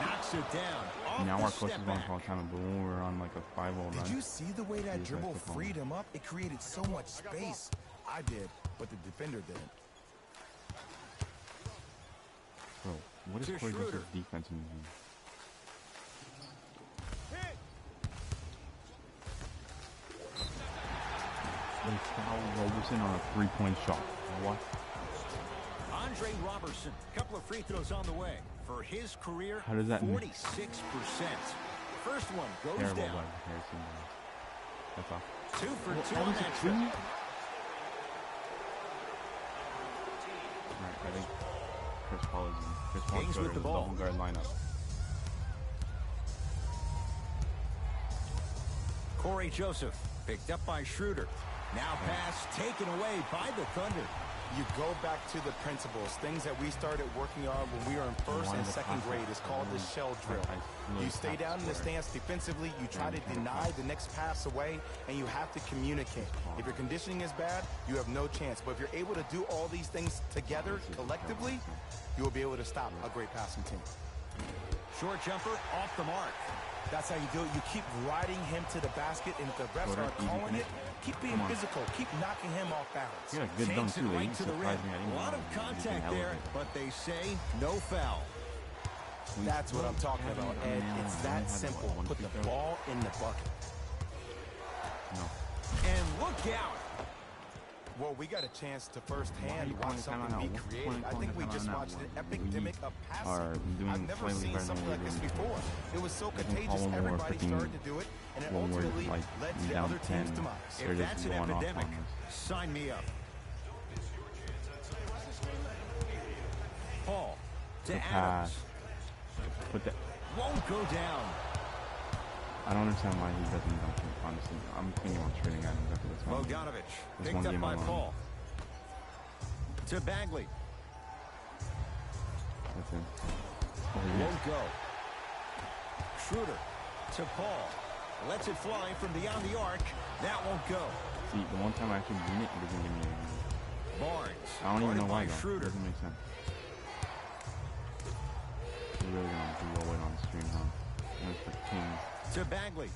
Knocks it down. Off Now the our coach is step going back. for all time, but when we were on like a 5-0 Did run. you see the way that He's dribble like the freed him up? It created so much space. I did, but the defender didn't. Bro, what is To Corey Schroeder. Joseph's defense in this game? They foul Roberson on a 3-point shot. What? Andre Robertson, couple of free throws on the way. For his career, How does that 46%. First one goes Terrible by down. Harrison. That's off. 2 for 2 Oh, on is it that two? trip. Alright, I think Chris Paul is in. Chris Paul Kings with the ball. double guard lineup. Corey Joseph picked up by Schroeder. Now pass taken away by the Thunder. You go back to the principles, things that we started working on when we were in first and second grade. It's called the shell drill. You stay down in the stance defensively, you try to deny the next pass away, and you have to communicate. If your conditioning is bad, you have no chance. But if you're able to do all these things together, collectively, you will be able to stop a great passing team. Short jumper off the mark. That's how you do it. You keep riding him to the basket, and if the refs Shorter, aren't easy calling finish. it, keep being physical. Keep knocking him off balance. He had a good dunk Takes it too. right He to the rim. surprised me. I didn't A lot of know he was contact hella there, good. but they say no foul. That's what I'm talking about, Ed. It's that simple. Put the ball in the bucket. No. And look out. Well, we got a chance to Why are firsthand you watch calling something timeout? be What's the created. point of I think we calling just timeout watched an now? epidemic of are passing. doing I've never slightly seen better than something we like were this doing before. It was so I think contagious, Colin Moore everybody freaking- started to do it, and it when we're ultimately like led to the down other team's 10, demise. they're If just that's an going off epidemic, on us. sign me up. Paul to The Adams. pass. But that, Won't go down. I don't understand why he doesn't dunk it, honestly. I'm thinking about trading Adams after this one. Bogdanovich This picked one up game by alone. Paul. To Bagley. That's it. Oh, yes. Won't go. Schroeder to Paul. Lets it fly from beyond the arc. That won't go. See, the one time I actually win it, it doesn't give me anything. Barnes. I don't even know guarded why, by though. It Schroeder. doesn't make sense. We're really going to blow it on the stream, huh? And it's the Kings. To Bagley.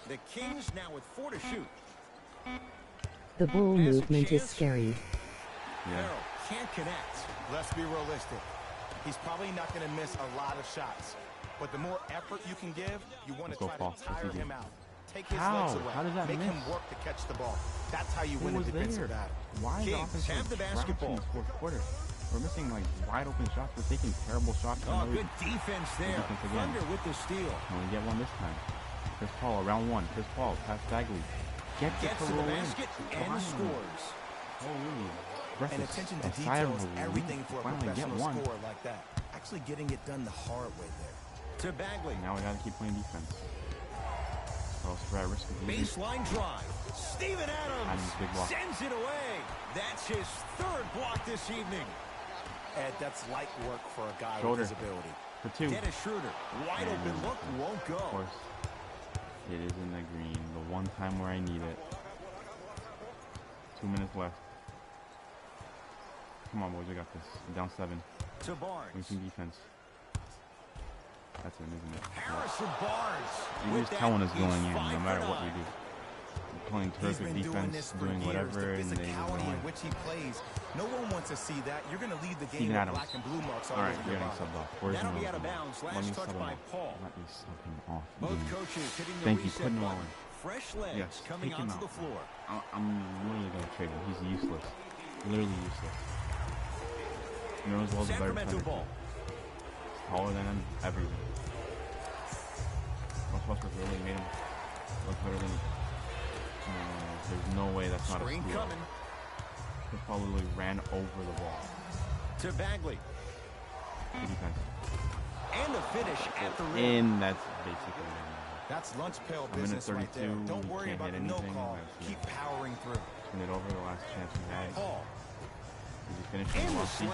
The Kings now with 4 to shoot. The ball Has a movement is chance. scary. Yeah. Harrell can't connect. Let's be realistic. He's probably not going to miss a lot of shots. But the more effort you can give, you want to Let's go try Paul. to tire That's easy. him out. Take his How? legs away. How does that Make him miss? work to catch the ball. That's how you Who win a was defensive there? battle. Why is the Kings offense have the trash basketball. in the fourth quarter? We're missing like wide open shots. We're taking terrible shots. Oh, good defense there. defense again. Thunder with the steal. Can we get one this time? Chris Paul, round one. Chris Paul, pass Bagley. Gets to the roll in. basket and Finally. scores. Holy. Breath And is- attention a to sigh of detail is relief everything to for a finally get professional one. scorer like that. Actually getting it done the hard way there. To Bagley. Now we gotta keep playing defense. Or else we're at risk of losing. Baseline drive. Steven Adams Adams, big block. sends it away. That's his 3rd block this evening. Ed, that's light work for a guy Shoulder. with his ability. For two. Dennis Schroeder. Wide open look. Won't go. Of course. It is in the green. The one time where I need it. 2 minutes left. Come on, boys. We got this. Down 7. To Barnes. Wing defense. That's it, isn't it? Harrison Barnes. You With just that, tell when it's he's going in, 5 no for matter what we 9. do. We're playing He's terrific been doing this defense, for doing years. whatever, The and they just physicality go in in. which he plays, no one wants to see that. You're going to leave the game Steven with Adams. black and blue marks all All right, over you're your getting body. subbed off. Where's That'll be Noel out of going? bounds. Let Last me touch sub him by off. Paul. Let me sub him off. Both coaches hitting the Thank you. reset Put him button. on. Fresh legs Yes, coming take him onto out. the floor. I'm literally going to trade him. He's useless. Literally useless. You know as well as a better Sacramento defender. ball. Taller than him, everything. Russ Westbrook really made him look better than there's no way that's not a Screen steal. coming. He probably ran over the ball. To Bagley. Good defense. And a finish at the rim. And that's basically it. That's lunch pail A minute business right there. 32, Don't we worry can't about hit the no anything. call. That's- Keep powering through. Turn it over the last chance we had. Paul. Did he finish And on the the slam.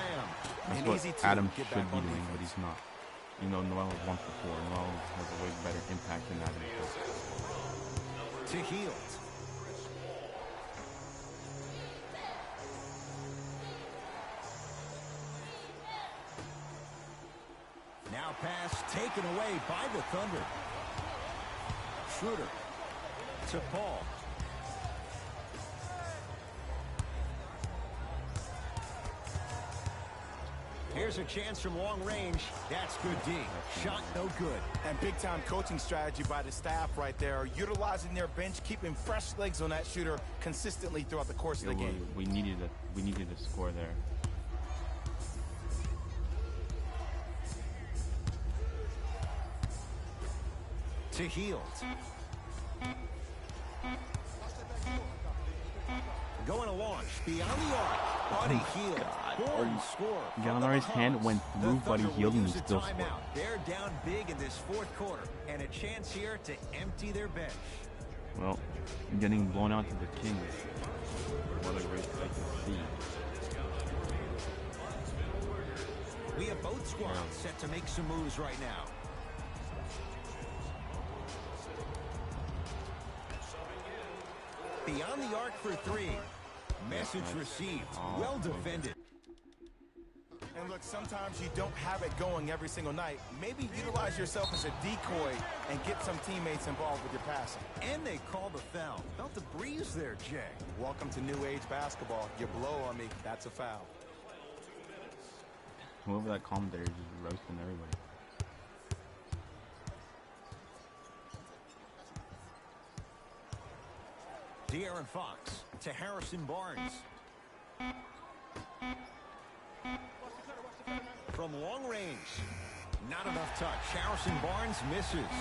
That's And what easy to Adams get should back be on doing, but defense. he's not. You know, Noel is 1 for 4. Noel has a way better impact than Adams does. To Hield. Now pass taken away by the Thunder. Schroeder to Paul. Here's a chance from long range. That's good D. Shot no good. And big-time coaching strategy by the staff right there, utilizing their bench, keeping fresh legs on that shooter consistently throughout the course of the game. We needed a score there. To Hield. Going to launch beyond the arc. Buddy Hield. Board score. Gallinari's hand went through Buddy Hield and he still scored. scored. They're down big in this fourth quarter, and a chance here to empty their bench. Well, getting blown out to the Kings. What a great sight to see. We have both squads set to make some moves right now. Beyond the arc for 3. Message received. Well defended. And look, sometimes you don't have it going every single night. Maybe utilize yourself as a decoy and get some teammates involved with your passing. And they call the foul. Felt the breeze there, Jay. Welcome to new age basketball. You blow on me, that's a foul. Whoever that commentator is just roasting everybody. De'Aaron Fox to Harrison Barnes. From long range. Not enough touch. Harrison Barnes misses.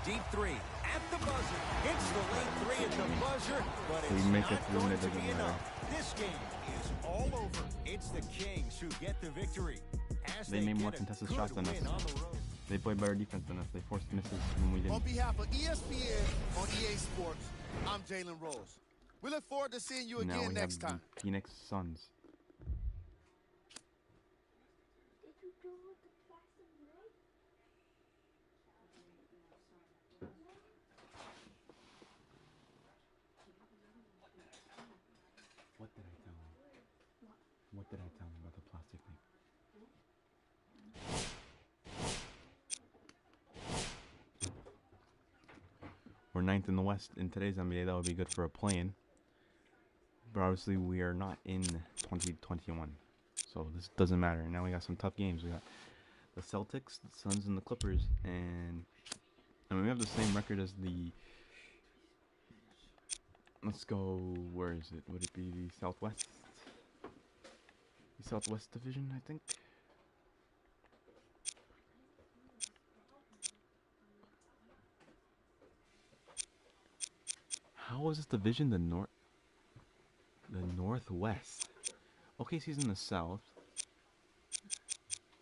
Deep 3 at the buzzer. Hits the late 3 at the buzzer, but So it's you make not it through and going it to doesn't be matter. enough. This game is all over. It's the Kings who get the victory. As They made more get a contested good shots than us. win on the road. They played better defense than us. They forced misses when we On didn't. behalf of ESPN on EA Sports, I'm Jalen Rose. We look forward to seeing you Now again we next have time. the Phoenix Suns. What did I tell him? What did I tell him about the plastic thing? We're 9th in the West in today's NBA. That would be good for a play-in. But obviously we are not in 2021. So this doesn't matter. Now we got some tough games. We got the Celtics, the Suns, and the Clippers. And I mean, we have the same record as the... Let's go... Where is it? Would it be the Southwest? The Southwest Division, I think? How is this division the Northwest? OKC's in the South.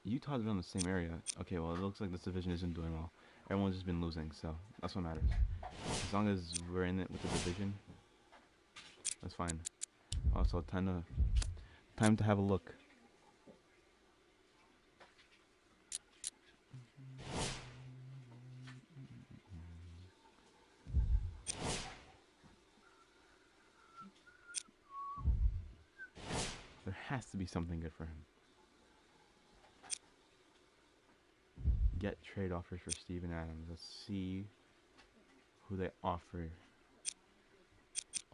Utah's in the same area. Okay, well, it looks like this division isn't doing well. Everyone's just been losing, so that's what matters. As long as we're in it with the division, that's fine. Also, time to have a look. There has to be something good for him. Get trade offers for Steven Adams. Let's see who they offer.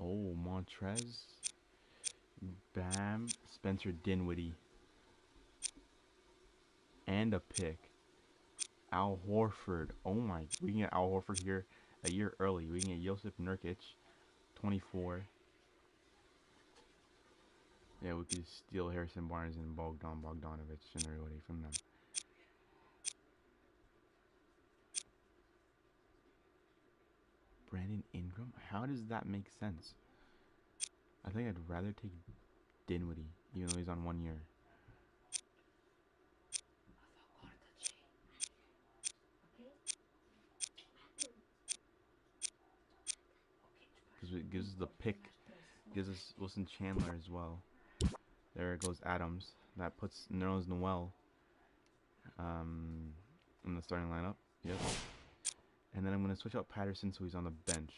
Oh, Montrez, Bam, Spencer Dinwiddie, and a pick. Al Horford. Oh my, we can get Al Horford here a year early. We can get Josip Nurkic, 24. Yeah, we could steal Harrison Barnes and Bogdanovich and everybody from them. Brandon Ingram? How does that make sense? I think I'd rather take Dinwiddie, even though he's on 1 year. Because it gives us the pick, gives us Wilson Chandler as well. There goes Adams. That puts Nerlens Noel in the starting lineup. Yep. And then I'm going to switch out Patterson so he's on the bench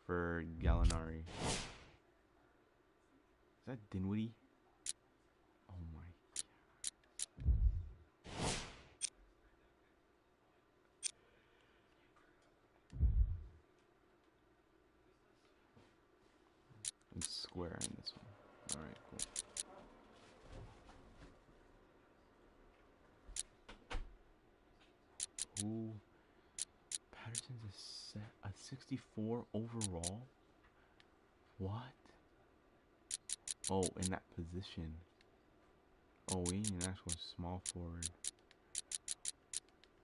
for Gallinari. Is that Dinwiddie? Oh my. It's square in this one. Alright, cool. Ooh. Patterson's a 64 overall? What? Oh, in that position. Oh, we need an actual small forward.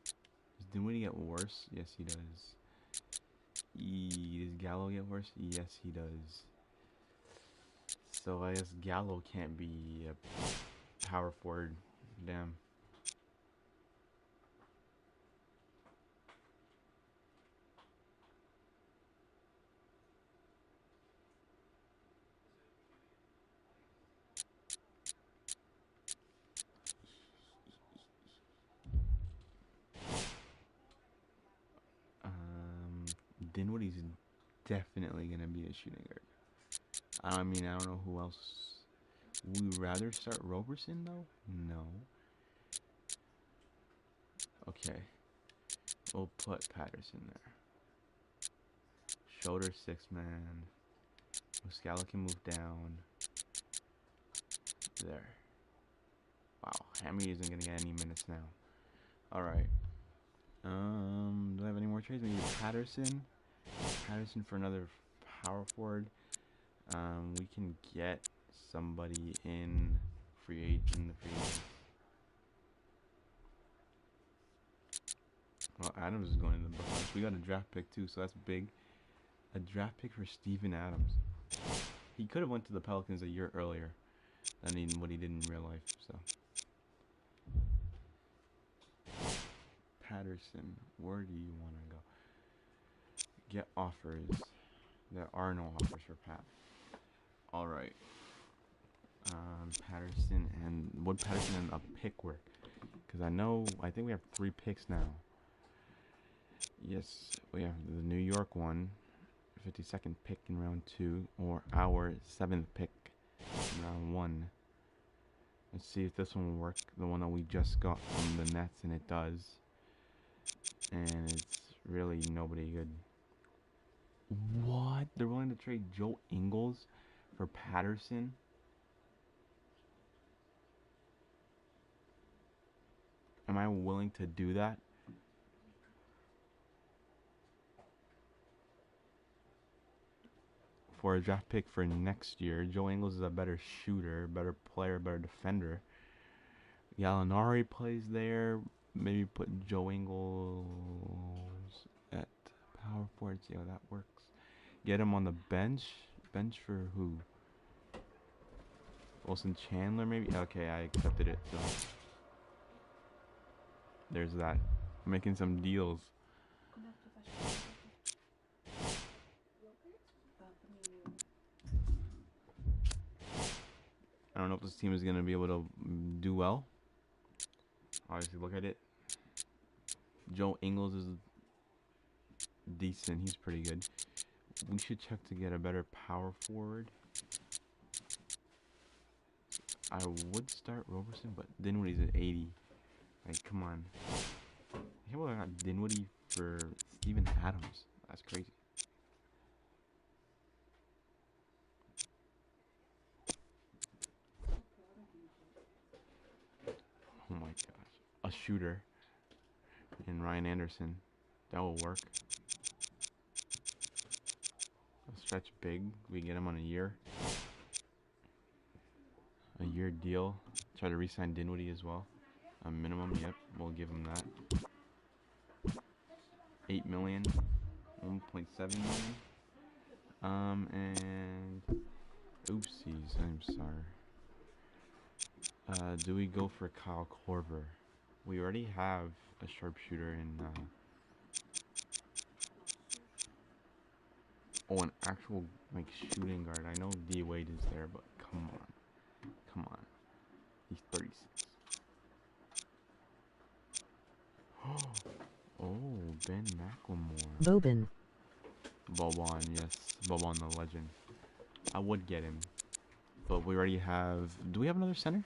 Does Dinwiddie get worse? Yes, he does. Does Gallo get worse? Yes, he does. So I guess Gallo can't be a power forward. Damn. Dinwiddie's definitely gonna be a shooting guard. I mean, I don't know who else. Would we rather start Roberson though? No. Okay. We'll put Patterson there. Shoulder 6-man. Muscala can move down. There. Wow, Hammy isn't gonna get any minutes now. Alright. Do I have any more trades? Maybe Patterson. Patterson for another power forward. We can get somebody in the free agent. Well, Adams is going in the Bucks. We got a draft pick too, so that's big. A draft pick for Steven Adams. He could have went to the Pelicans a year earlier than what he did in real life. So Patterson, where do you want to go? Get offers. There are no offers for Pat. All right. Patterson and would Patterson and a pick work? Because I think we have 3 picks now. Yes, we have the New York one, 52nd pick in round 2, or our 7th pick in round 1. Let's see if this one will work. The one that we just got from the Nets, and it does. And it's really nobody good. What? They're willing to trade Joe Ingles for Patterson? Am I willing to do that? For a draft pick for next year. Joe Ingles is a better shooter, better player, better defender. Gallinari plays there. Maybe put Joe Ingles at power forward. See how that works. Get him on the bench. Bench for who? Wilson Chandler, maybe? Okay, I accepted it. So there's that. I'm making some deals. I don't know if this team is going to be able to do well. Obviously, look at it. Joe Ingles is decent. He's pretty good. We should check to get a better power forward. I would start Roberson, but Dinwiddie's at 80. Like, come on. I can't believe I got Dinwiddie for Steven Adams. That's crazy. Oh my gosh. A shooter in Ryan Anderson. That will work. A stretch big. We get him on a year. A year deal. Try to re-sign Dinwiddie as well. A minimum, yep. We'll give him that. 8 million. 1.7 million. And oopsies, I'm sorry. Do we go for Kyle Korver? We already have a sharpshooter in an actual like shooting guard. I know D Wade is there, but come on. He's 36. Oh, Ben McLemore. Boban. Boban, yes. Boban the legend. I would get him. But we already have... Do we have another center?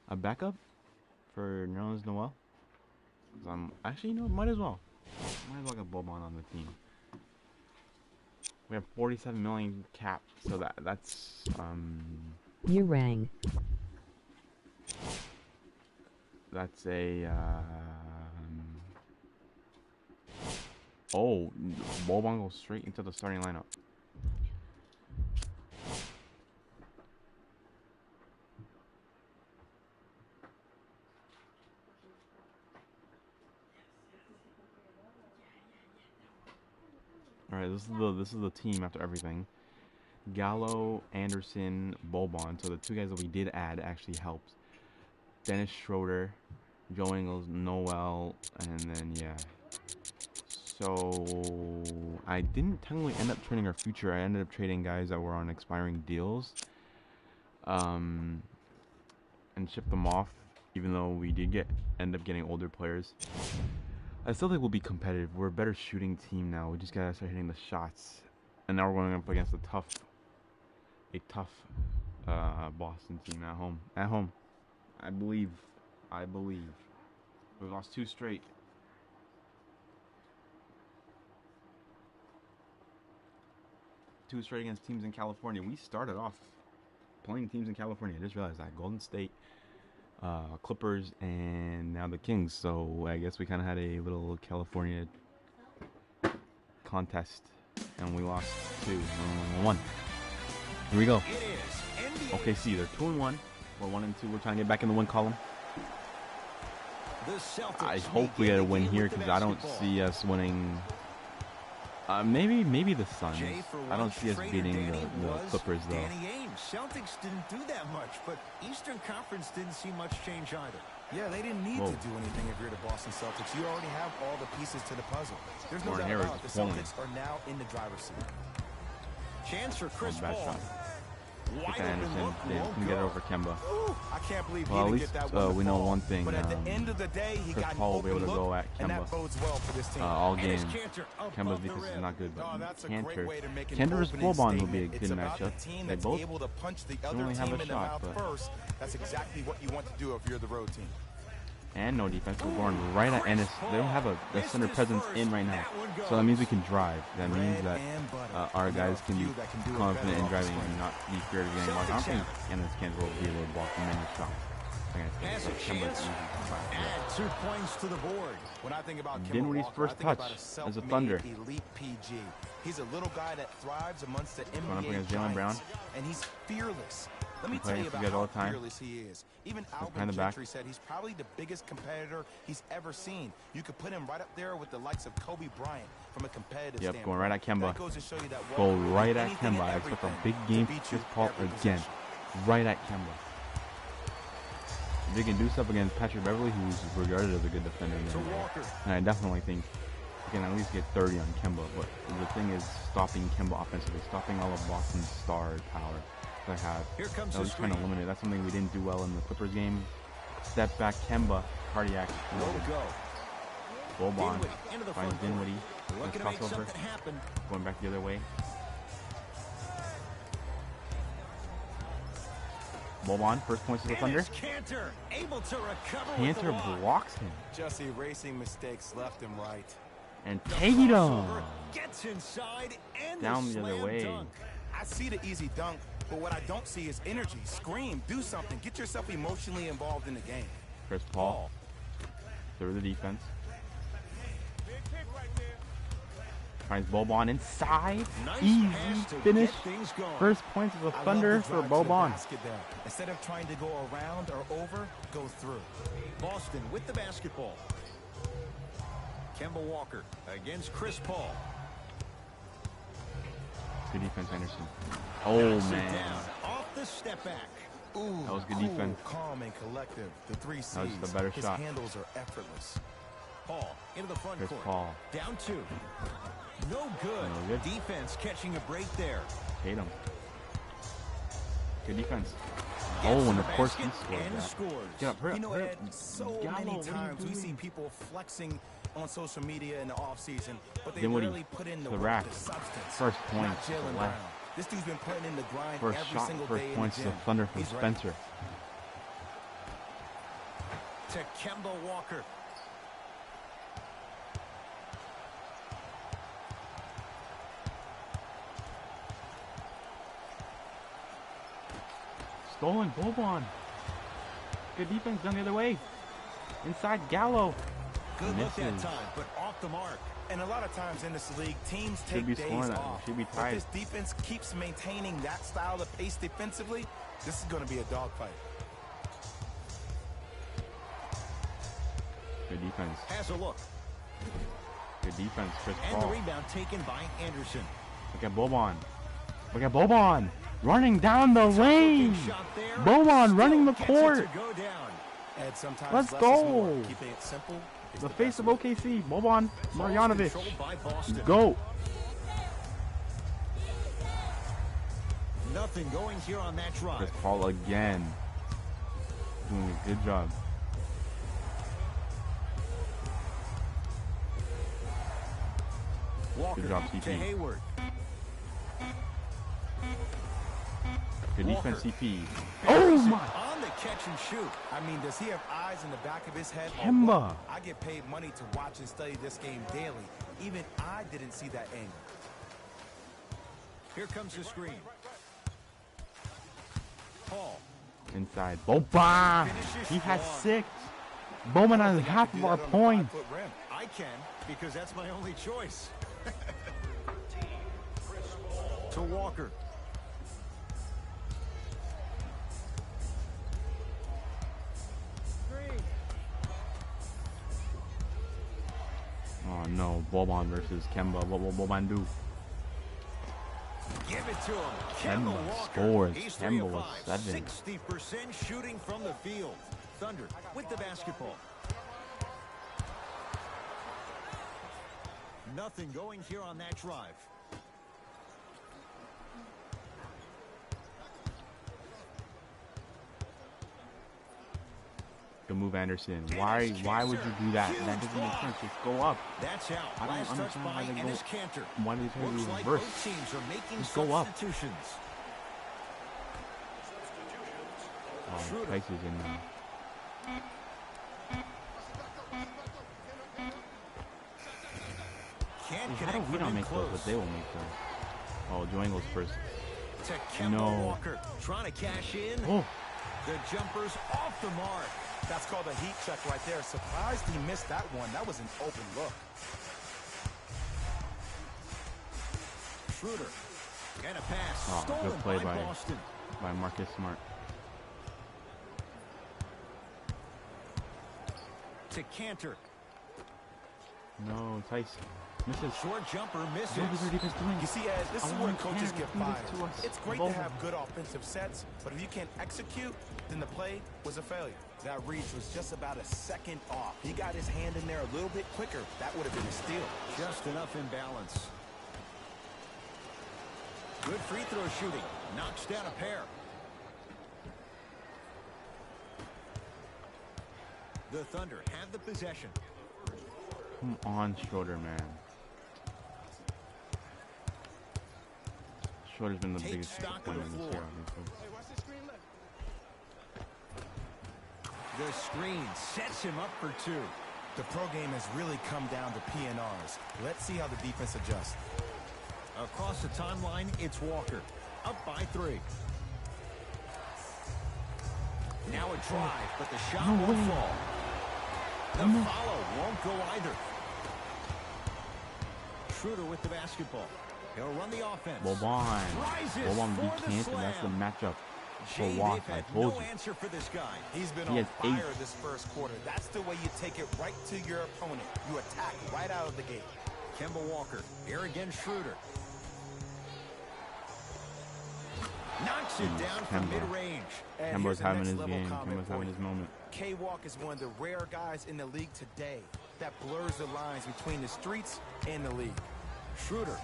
A backup? For Nerlens Noel? Actually, you know, might as well. Might as well get Boban on the team. We have 47 million cap, so that's... Urang. That's a... Oh, Boban goes straight into the starting lineup. All right, this is the team after everything. Gallo, Anderson, Boban. So the two guys that we did add actually helped. Dennis Schroeder, Joe Ingles, Noel, and then yeah. So I didn't technically end up trading our future. I ended up trading guys that were on expiring deals, and shipped them off. Even though we did end up getting older players, I still think we'll be competitive. We're a better shooting team now. We just gotta start hitting the shots, and now we're going up against a tough Boston team at home. At home, I believe. We've lost 2 straight. Against teams in California. We started off playing teams in California. I just realized that. Golden State, Clippers, and now the Kings. So I guess we kind of had a little California contest, and we lost 2-1. Here we go. OKC, they're 2-1. We're 1-2. We're trying to get back in the win column. I hope we get a win here because I don't see us winning. Maybe the Suns. I don't see us beating the Clippers though. Celtics didn't do that much, but Eastern Conference didn't see much change either. Yeah, they didn't need to do anything if you're the Boston Celtics. You already have all the pieces to the puzzle. There's no doubt about it. The Celtics are now in the driver's seat. Chance for Chris Paul. Anderson didn't get it over Kemba. I can't believe well, he at didn't least get that we know one thing. But at the end of the day, he Chris got Paul will be able to go at and Kemba that bodes well for this team. all game. Kemba's defense is not good, but Cantor versus Boban will be a good matchup. They both don't really have a shot, but that's exactly what you want to do if you're the road team. And no defense. We're going right at Ennis. They don't have a center presence in right now. So that means we can drive. That means that our guys can be confident in driving and not be scared of getting blocked. I don't think Ennis can will be able to block many shots. Has a chance to add 2 points to the board. When I think about Dinwiddie's first touch as a Thunder. Elite PG. He's a little guy that thrives amongst the Going up NBA against Jalen Brown. And he's fearless. Let me Play tell you against about all how the time. fearless he is. Even behind Alvin the back. Gentry said he's probably the biggest competitor he's ever seen. You could put him right up there with the likes of Kobe Bryant from a competitive standpoint. Going right at Kemba. That goes to show you that Go right at Kemba. I expect a big game for Chris Paul again. Right at Kemba. They can do stuff against Patrick Beverly, who's regarded as a good defender. And I definitely think we can at least get 30 on Kemba. But the thing is stopping Kemba offensively, stopping all of Boston's star power. I have. That was trying to limit it. That's something we didn't do well in the Clippers game. Step back, Kemba, cardiac. Boban finds Dinwiddie. Nice crossover. Going back the other way. Boban, first points to the Thunder. Cantor able to recover with the Cantor block. blocks him. Just erasing mistakes left and right. And The take it crossover on. gets inside and Down the the other slam way. dunk. I see the easy dunk, but what I don't see is energy. Scream, do something. Get yourself emotionally involved in the game. Chris Paul. Through the defense. Finds Boban inside. Nice Easy pass to finish. get things going. First points of the I Thunder love the for drive to the Boban. basket there. Instead of trying to go around or over, go through. Boston with the basketball. Kemba Walker against Chris Paul. Good defense, Anderson. Oh, Knocks it man. down off the step back. Ooh, That was good cool, defense. calm and collective. The 3 C's. That was the better His shot. handles are effortless. Paul into the front Chris court. Paul. Down 2. No good. No good. Defense catching a break there. Tatum. Good defense. Gets Oh, to and the of course he basket scored and that. scores. Get up, hurry up, You know, hurry Ed, up. so Gallo, many what are you times we see doing? people flexing on social media in the offseason, but they Dinwiddie rarely put in the to the work, rack. the substance. First Not points to the Jaylen left. Brown. This dude's been putting in the grind First every shot, single first day points to in the the gym. Thunder from He's ready. Spencer. To Kemba Walker. Stolen, Boban. Good defense done the other way. Inside Gallo. Good look that Misses. time, but off the mark. And a lot of times in this league, teams Should take be days scoring that. off. Should be If tied. this defense keeps maintaining that style of pace defensively, this is going to be a dogfight. Good defense. Has a look. Good defense, Chris And the Paul. rebound taken by Anderson. Look at Boban. Look at Boban. Running down the lane. Looking shot there. Boban Still running the gets it court. to go down. Ed, sometimes Let's less is more. go. Keeping it simple is The the face best of way. OKC. Boban Marjanovic. Controlled by Boston. Go. Nothing going here on that drive. Chris Paul again. Doing a good job. Walker Good job, to CP. Hayward. Good Walker. defense, CP. Oh my. On the catch and shoot. I mean, does he have eyes in the back of his head? or Kemba. what? I get paid money to watch and study this game daily. Even I didn't see that angle. Here comes the screen. Paul. Inside. Boban. He has 6. Bowman has half of our points. 5-foot rim. I can, because that's my only choice. To Walker. Oh no, Boban versus Kemba. What will Boban do? Give it to him. Kemba Walker. scores. He's Kemba 3 of was 5. 7. 60% shooting from the field. Thunder with the basketball. Nothing going here on that drive. Good move, Anderson. Why would you do that? That doesn't make sense. Just go up. That's out. I don't Last touch understand by why they Ennis go- Cantor. Why do they try to Looks do like reverse? both teams are making Just go up. substitutions. Oh, Schroeder. Tice is in there. Can't Hey, how connect do we from not in make those, close. but they will make those? Oh, Joe Ingles first. To Kemba No. Walker, trying to cash in. Oh, The jumper's off the mark. That's called a heat check right there. Surprised he missed that one. That was an open look. Schroeder. And a pass. Oh, Stolen good play by- Boston. by Marcus Smart. To Cantor. No, Tice misses. Short jumper misses. What is their defense doing? You see, Ed, this I is where want coaches Canada get to do this fired. to us. It's great Both to of have them. good offensive sets, but if you can't execute, then the play was a failure. That reach was just about a second off. He got his hand in there a little bit quicker. That would have been a steal. Just enough imbalance. Good free throw shooting. Knocks down a pair. The Thunder have the possession. Come on, Schroeder, man. Schroeder's been the Take biggest stock of disappointment the this floor. year, obviously. The screen sets him up for two. The pro game has really come down to PNRs. Let's see how the defense adjusts. Across the timeline, it's Walker. Up by 3. Now a drive, but the shot won't fall. The follow won't go either. Schroeder with the basketball. He'll run the offense. Boban beat Canton. That's the matchup for Walk. I told no you. answer for this guy. He's been on fire this first quarter. That's the way you take it right to your opponent. You attack right out of the gate. Kemba Walker. Here again, Schroeder. Knocks it down from mid-range. Kemba's having his game. Kemba's having his moment. K-Walk is one of the rare guys in the league today that blurs the lines between the streets and the league. Schroeder.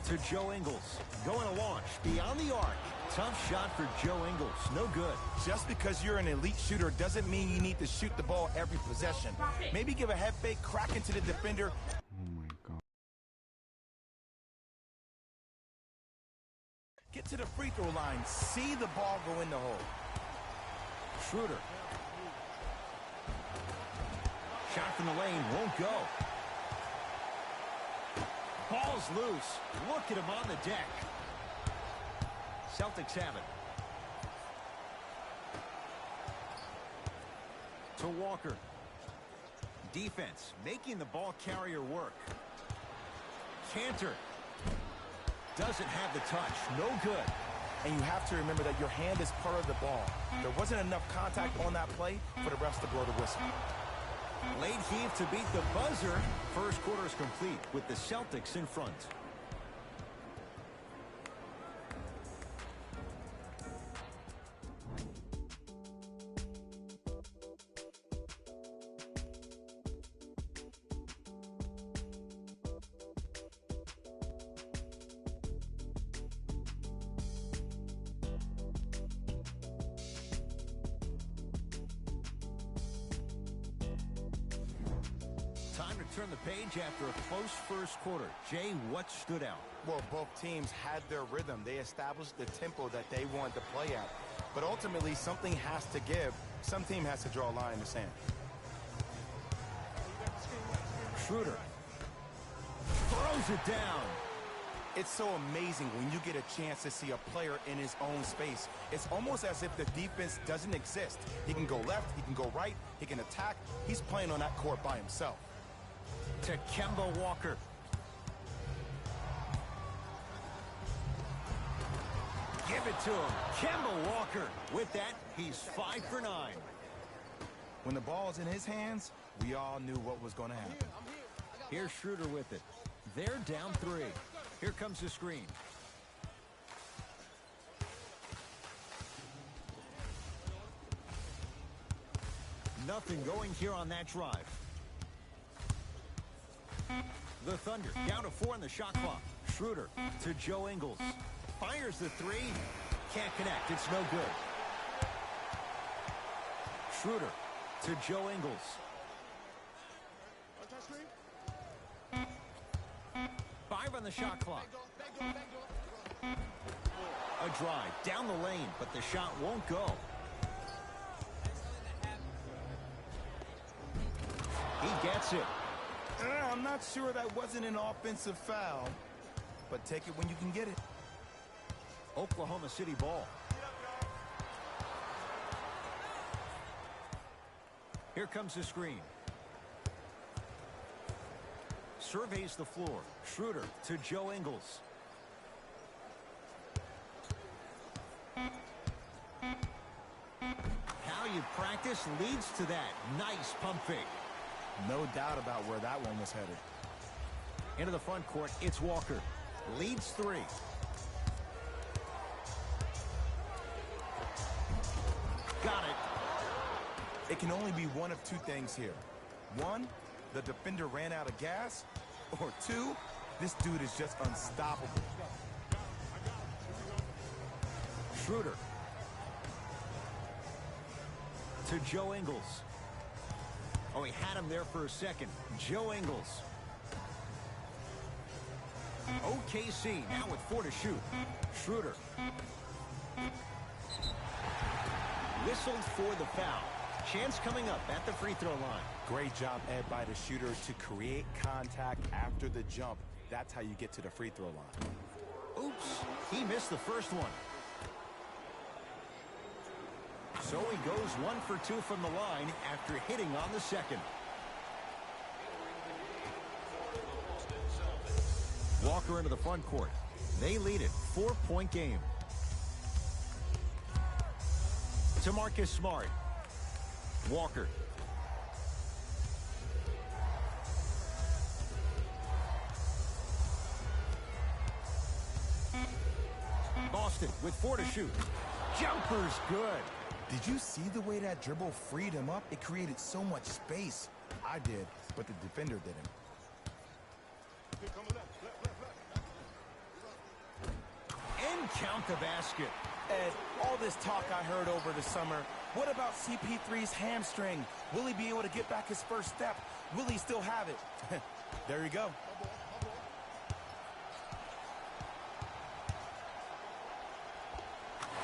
To Joe Ingles. Going to launch beyond the arc. Tough shot for Joe Ingles. No good. Just because you're an elite shooter doesn't mean you need to shoot the ball every possession. Maybe give a head fake, crack into the defender. Oh my God. Get to the free throw line. See the ball go in the hole. Schroeder. Shot from the lane won't go. Ball's loose. Look at him on the deck. Celtics have it. To Walker. Defense making the ball carrier work. Cantor. Doesn't have the touch. No good. And you have to remember that your hand is part of the ball. There wasn't enough contact on that play for the refs to blow the whistle. Late heave to beat the buzzer. First quarter is complete with the Celtics in front. Time to turn the page after a close first quarter. Jay, what stood out? Well, both teams had their rhythm. They established the tempo that they wanted to play at. But ultimately, something has to give. Some team has to draw a line in the sand. Schroeder throws it down. It's so amazing when you get a chance to see a player in his own space. It's almost as if the defense doesn't exist. He can go left, he can go right, he can attack. He's playing on that court by himself. To Kemba Walker. Give it to him. Kemba Walker. With that, he's 5 for 9. When the ball's in his hands, we all knew what was going to happen. Here's Schroeder with it. They're down 3. Here comes the screen. Nothing going here on that drive. The Thunder down to 4 on the shot clock. Schroeder to Joe Ingles. Fires the 3. Can't connect. It's no good. Schroeder to Joe Ingles. 5 on the shot clock. A drive down the lane, but the shot won't go. He gets it. I'm not sure that wasn't an offensive foul, but take it when you can get it. Oklahoma City ball. Here comes the screen. Surveys the floor. Schroeder to Joe Ingles. How you practice leads to that. Nice pump fake. No doubt about where that one was headed. Into the front court, it's Walker. Leads 3. Got it. It can only be one of 2 things here. 1, the defender ran out of gas. Or 2, this dude is just unstoppable. Schroeder. To Joe Ingles. Oh, he had him there for a second. Joe Ingles. OKC now with 4 to shoot. Schroeder. Whistled for the foul. Chance coming up at the free throw line. Great job, Ed, by the shooter to create contact after the jump. That's how you get to the free throw line. Oops, he missed the first one. So he goes 1 for 2 from the line after hitting on the second. Walker into the front court. They lead it. 4-point game. To Marcus Smart. Walker. Boston with 4 to shoot. Jumper's good. Did you see the way that dribble freed him up? It created so much space. I did, but the defender didn't. And count the basket. Ed, all this talk I heard over the summer, what about CP3's hamstring? Will he be able to get back his first step? Will he still have it? There you go.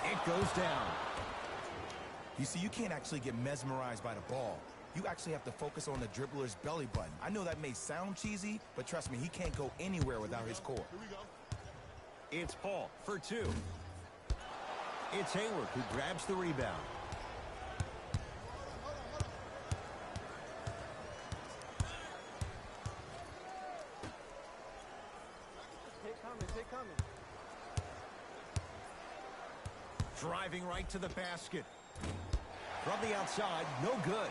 It goes down. You see, you can't actually get mesmerized by the ball. You actually have to focus on the dribbler's belly button. I know that may sound cheesy, but trust me, he can't go anywhere without his core. It's Paul for 2. It's Hayward who grabs the rebound. Take coming. Driving right to the basket. From the outside, no good.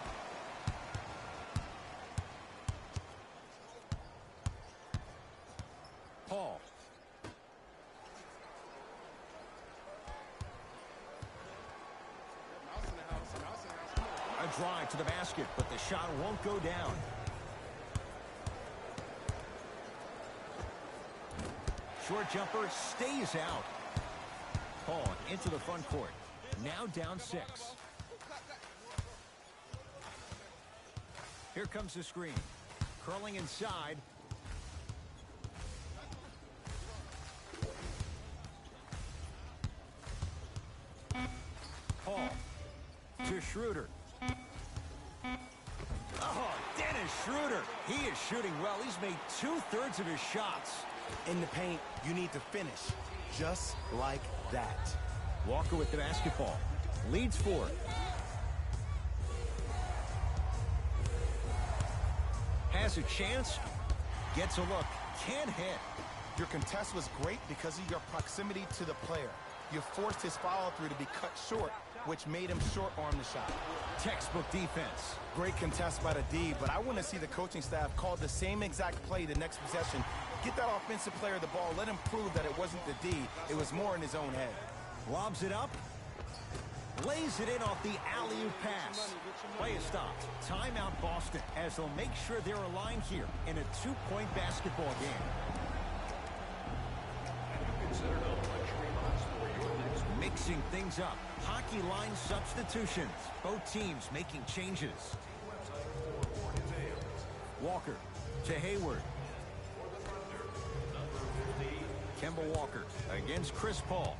Paul. A drive to the basket, but the shot won't go down. Short jumper stays out. Paul into the front court. Now down 6. Here comes the screen. Curling inside. Paul to Schroeder. Oh, Dennis Schroeder. He is shooting well. He's made 2/3 of his shots. In the paint, you need to finish. Just like that. Walker with the basketball. Leads 4. Has a chance. Gets a look. Can't hit. Your contest was great because of your proximity to the player. You forced his follow-through to be cut short, which made him short-arm the shot. Textbook defense. Great contest by the D, but I want to see the coaching staff call the same exact play the next possession. Get that offensive player the ball. Let him prove that it wasn't the D. It was more in his own head. Lobs it up. Lays it in off the alley-oop pass. Play is stopped. Timeout Boston as they'll make sure they're aligned here in a 2-point basketball game. Mixing things up. Hockey line substitutions. Both teams making changes. Walker to Hayward. Kemba Walker against Chris Paul.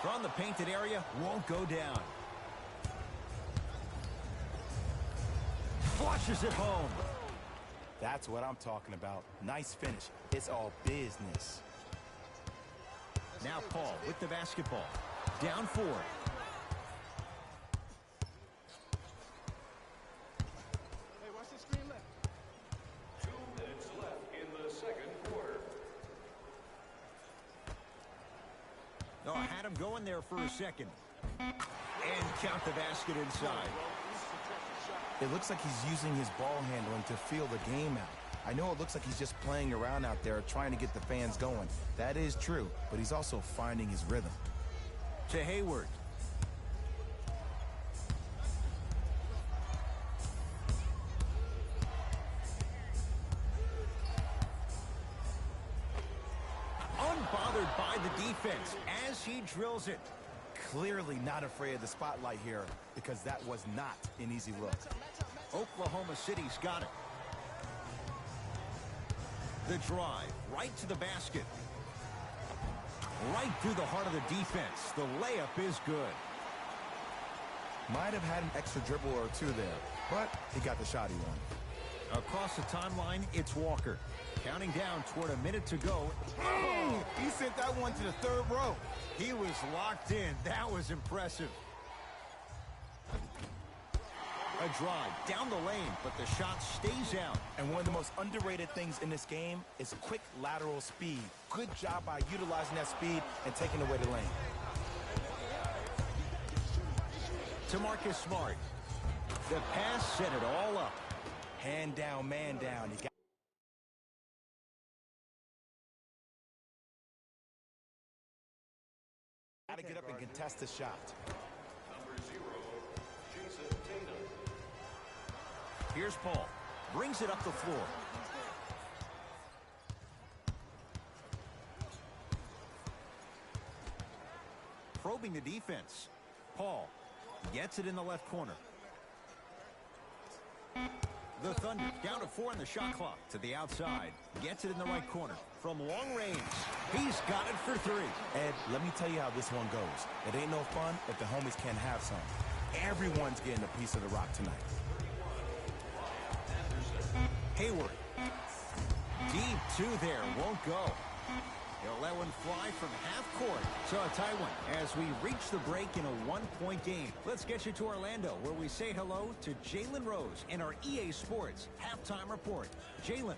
From the painted area, won't go down. Flushes it home. That's what I'm talking about. Nice finish. It's all business. Now Paul with the basketball. Down 4. Hey, watch the screen left. 2 minutes left in the second quarter. Oh, I had him going there for a second. And count the basket inside. It looks like he's using his ball handling to feel the game out. I know it looks like he's just playing around out there trying to get the fans going. That is true, but he's also finding his rhythm. To Hayward. Unbothered by the defense as he drills it. Clearly not afraid of the spotlight here because that was not an easy look. Oklahoma City's got it. The drive right to the basket. Right through the heart of the defense. The layup is good. Might have had an extra dribble or two there, but he got the shot he wanted. Across the timeline, it's Walker. Counting down toward a minute to go. Oh, he sent that one to the third row. He was locked in. That was impressive. A drive down the lane, but the shot stays out. And one of the most underrated things in this game is quick lateral speed. Good job by utilizing that speed and taking away the lane. To Marcus Smart. The pass set it all up. Hand down, man down. He got to get up and contest the shot. Number 0, Jason Tatum. Here's Paul. Brings it up the floor. Probing the defense. Paul gets it in the left corner. The Thunder down to 4 on the shot clock. To the outside. Gets it in the right corner. From long range. He's got it for 3. Ed, let me tell you how this one goes. It ain't no fun if the homies can't have some. Everyone's getting a piece of the rock tonight. Hayward. Deep 2 there. Won't go. He'll let one fly from half court. So a tie one as we reach the break in a 1-point game. Let's get you to Orlando, where we say hello to Jalen Rose in our EA Sports halftime report. Jalen.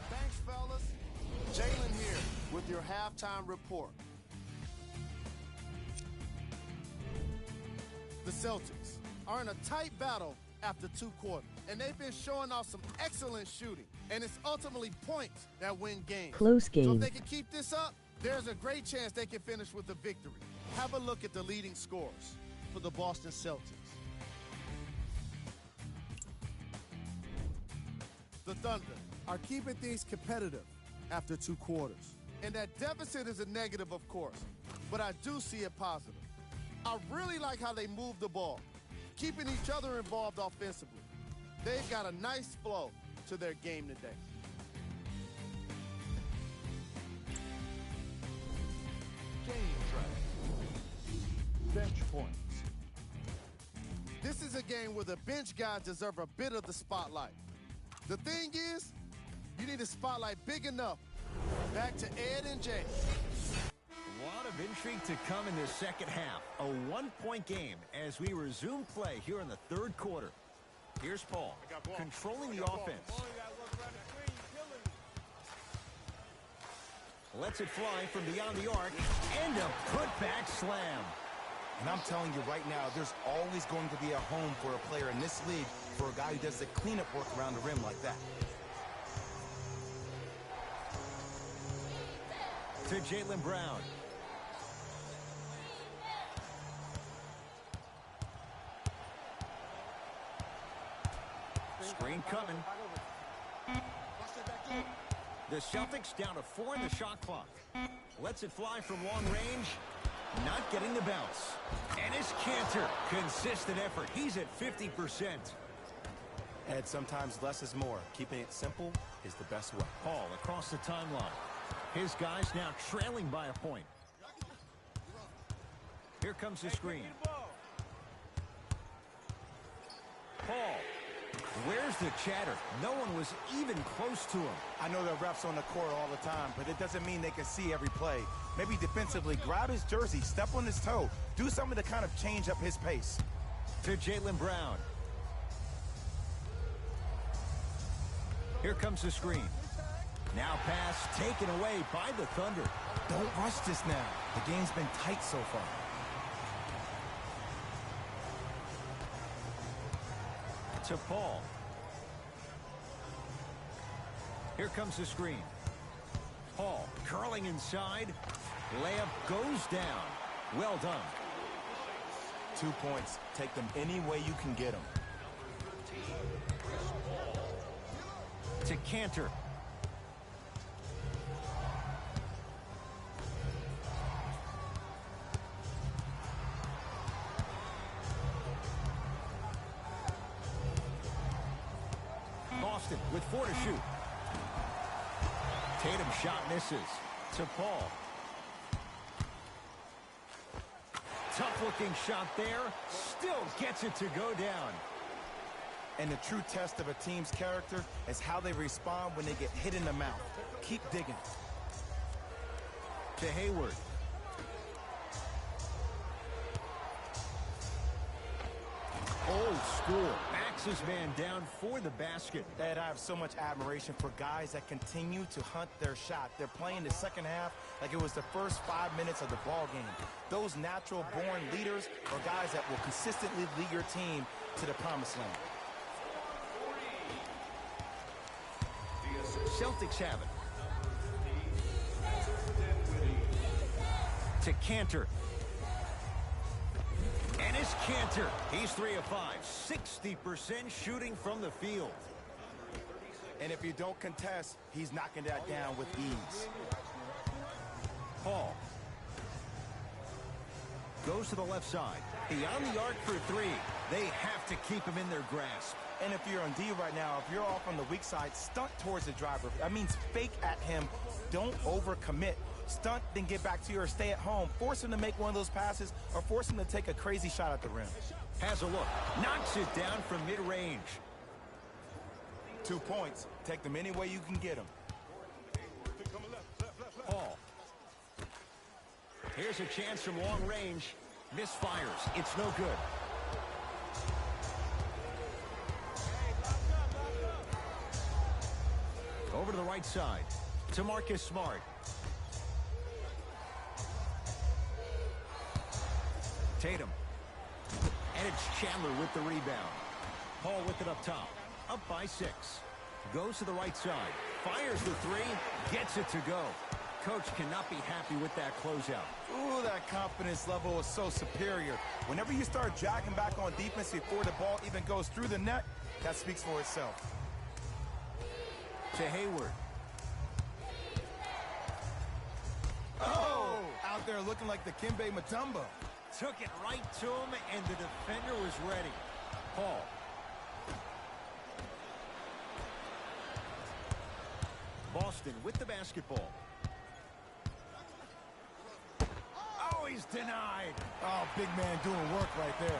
Thanks, fellas. Jalen here with your halftime report. The Celtics are in a tight battle after 2 quarters, and they've been showing off some excellent shooting, and it's ultimately points that win games. Close So if game. they can keep this up, there's a great chance they can finish with a victory. Have a look at the leading scores for the Boston Celtics. The Thunder are keeping things competitive after 2 quarters. And that deficit is a negative, of course, but I do see it positive. I really like how they move the ball, keeping each other involved offensively. They've got a nice flow to their game today. Game track. Bench points. This is a game where the bench guys deserve a bit of the spotlight. The thing is, you need a spotlight big enough. Back to Ed and Jay. A lot of intrigue to come in this second half. A 1-point game as we resume play here in the 3rd quarter. Here's Paul, controlling the offense. Lets it fly from beyond the arc, and a putback slam. And I'm telling you right now, there's always going to be a home for a player in this league for a guy who does the cleanup work around the rim like that. To Jaylen Brown. Screen coming. The Celtics down to 4 in the shot clock. Lets it fly from long range. Not getting the bounce. And it's Cantor. Consistent effort. He's at 50%. Ed, sometimes less is more. Keeping it simple is the best way. Paul across the timeline. His guys now trailing by a point. Here comes the screen. Paul. Where's the chatter? No one was even close to him. I know there are refs on the court all the time, but it doesn't mean they can see every play. Maybe defensively, grab his jersey, step on his toe, do something to kind of change up his pace. To Jaylen Brown. Here comes the screen. Now pass taken away by the Thunder. Don't rush this now. The game's been tight so far. To Paul. Here comes the screen. Hall curling inside. Layup goes down. Well done. 2 points. Take them any way you can get them. To Cantor. Boston with 4 to shoot. Tatum shot misses. To Paul. Tough-looking shot there. Still gets it to go down. And the true test of a team's character is how they respond when they get hit in the mouth. Keep digging. To Hayward. Old school. Backs his man down for the basket. Ed, I have so much admiration for guys that continue to hunt their shot. They're playing the second half like it was the first 5 minutes of the ball game. Those natural-born leaders are guys that will consistently lead your team to the promised land. Celtics have it. To Cantor. And it's Cantor. He's 3 of 5. 60% shooting from the field. And if you don't contest, he's knocking that down with ease. Paul. Goes to the left side. Beyond the arc for 3. They have to keep him in their grasp. And if you're on D right now, if you're off on the weak side, stunt towards the driver. That means fake at him. Don't overcommit. Stunt, then get back to your stay at home. Force him to make one of those passes or force him to take a crazy shot at the rim. Has a look. Knocks it down from mid-range. 2 points. Take them any way you can get them. Paul. Here's a chance from long range. Misfires. It's no good. Over to the right side. To Marcus Smart. Tatum. And it's Chandler with the rebound. Paul with it up top. Up by 6. Goes to the right side. Fires the 3. Gets it to go. Coach cannot be happy with that closeout. Ooh, that confidence level is so superior. Whenever you start jogging back on defense before the ball even goes through the net, that speaks for itself. To Hayward. Oh! Out there looking like the Kimbe Mutombo. Took it right to him, and the defender was ready. Paul. Boston with the basketball. Oh, he's denied. Oh, big man doing work right there.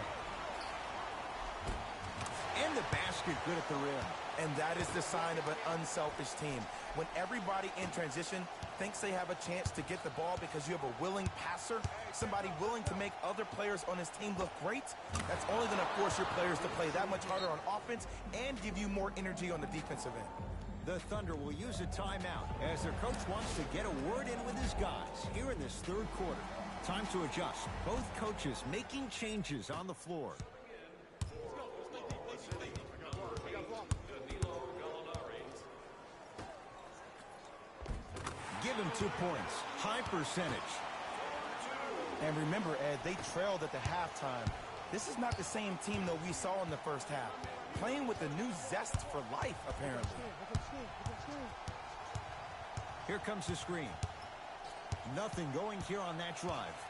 And the basket good at the rim. And that is the sign of an unselfish team. When everybody in transition thinks they have a chance to get the ball because you have a willing passer, somebody willing to make other players on his team look great, that's only going to force your players to play that much harder on offense and give you more energy on the defensive end. The Thunder will use a timeout as their coach wants to get a word in with his guys here in this third quarter. Time to adjust. Both coaches making changes on the floor. Give him 2 points. High percentage. And remember, Ed, they trailed at the halftime. This is not the same team that we saw in the first half. Playing with a new zest for life, apparently. Here comes the screen. Nothing going here on that drive.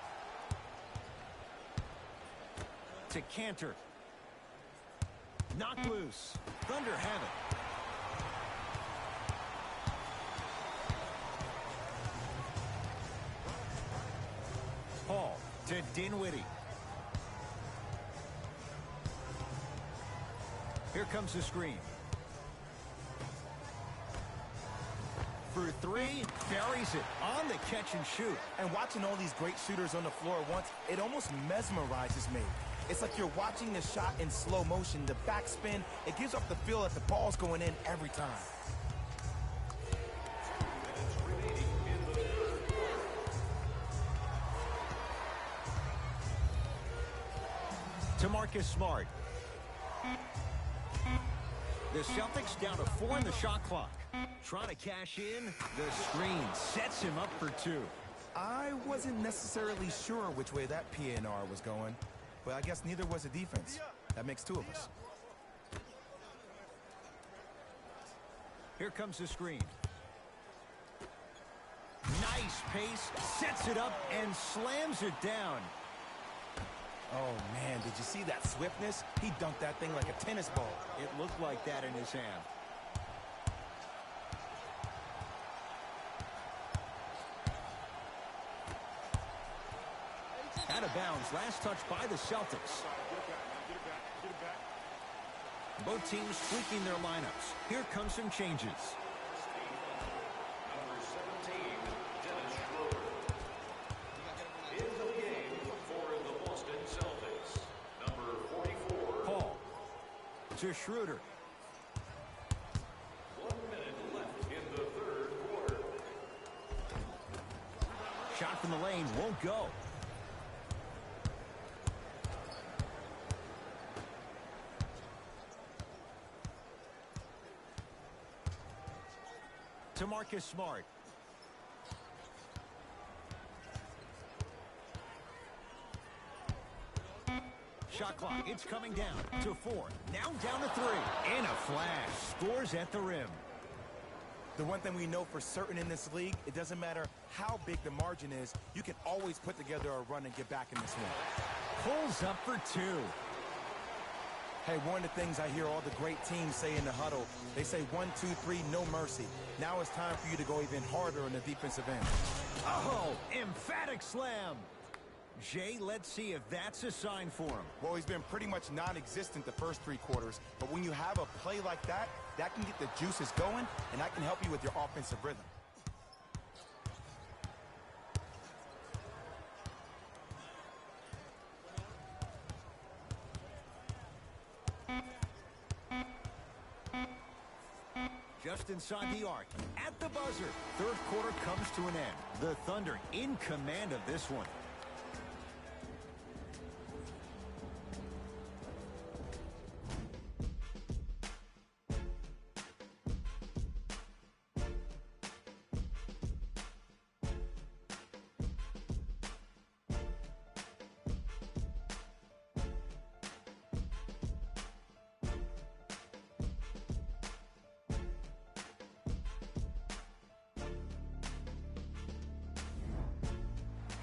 To Cantor. Knocked loose. Thunder have it. Paul to Dinwiddie. Here comes the screen. For 3, buries it on the catch and shoot. And watching all these great shooters on the floor at once, it almost mesmerizes me. It's like you're watching the shot in slow motion, the backspin. It gives off the feel that the ball's going in every time. To Marcus Smart. The Celtics down to 4 in the shot clock. Trying to cash in. The screen sets him up for two. I wasn't necessarily sure which way that PNR was going, but I guess neither was the defense. That makes two of us. Here comes the screen. Nice pace, sets it up and slams it down. Oh, man, did you see that swiftness? He dunked that thing like a tennis ball. It looked like that in his hand. Out of bounds, last touch by the Celtics. Both teams tweaking their lineups. Here come some changes. Number 17, Dennis Schroeder. In the game for the Boston Celtics, number 44. Paul to Schroeder. 1 minute left in the third quarter. Shot from the lane won't go. To Marcus Smart. Shot clock, it's coming down to 4. Now down to 3. In a flash, scores at the rim. The one thing we know for certain in this league, it doesn't matter how big the margin is, you can always put together a run and get back in this one. Pulls up for 2. Hey, one of the things I hear all the great teams say in the huddle, they say 1, 2, 3, no mercy. Now it's time for you to go even harder on the defensive end. Oh, emphatic slam. Jay, let's see if that's a sign for him. Well, he's been pretty much non-existent the first 3 quarters, but when you have a play like that, that can get the juices going, and that can help you with your offensive rhythm. Just inside the arc, at the buzzer. Third quarter comes to an end. The Thunder in command of this one.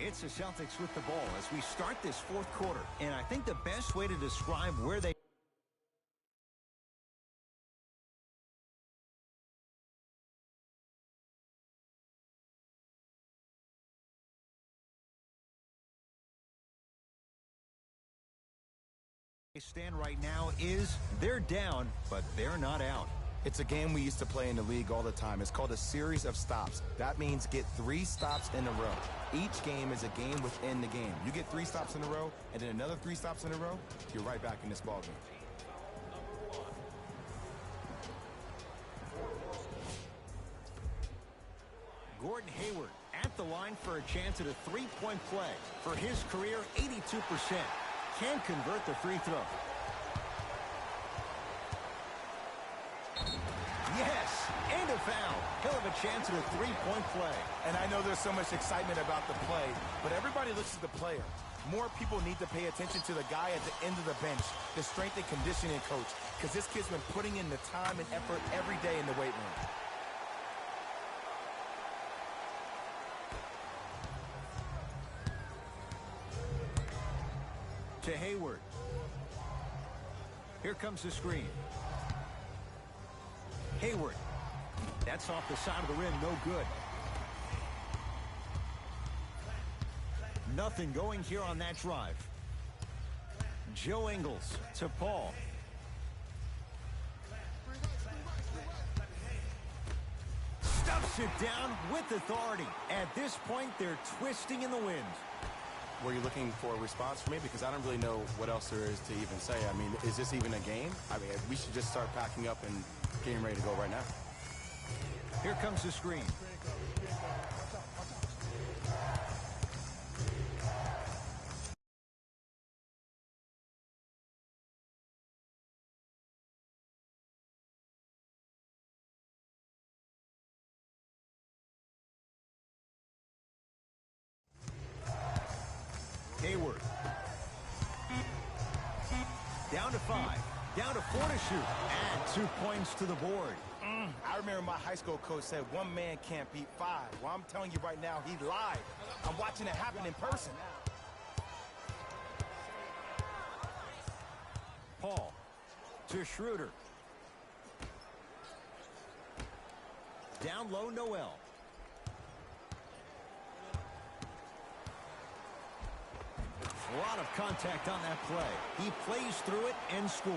It's the Celtics with the ball as we start this fourth quarter. And I think the best way to describe where they stand right now is they're down, but they're not out. It's a game we used to play in the league all the time. It's called a series of stops. That means get 3 stops in a row. Each game is a game within the game. You get 3 stops in a row, and then another 3 stops in a row, you're right back in this ball game. Gordon Hayward at the line for a chance at a three-point play. For his career, 82%. Can't convert the free throw. Yes, and a foul. He'll have a chance at a three-point play. And I know there's so much excitement about the play, but everybody looks at the player. More people need to pay attention to the guy at the end of the bench, the strength and conditioning coach, because this kid's been putting in the time and effort every day in the weight room. To Hayward. Here comes the screen. Hayward. That's off the side of the rim, no good. Nothing going here on that drive. Joe Ingles to Paul. Stuffs it down with authority. At this point, they're twisting in the wind. Were you looking for a response from me? Because I don't really know what else there is to even say. I mean, is this even a game? I mean, we should just start packing up and getting ready to go right now. Here comes the screen. Hayward. Down to 5. Down to 4 to shoot. And 2 points to the board. I remember my high school coach said one man can't beat 5. Well, I'm telling you right now, he lied. I'm watching it happen in person. Paul to Schroeder. Down low, Noel. A lot of contact on that play. He plays through it and scores.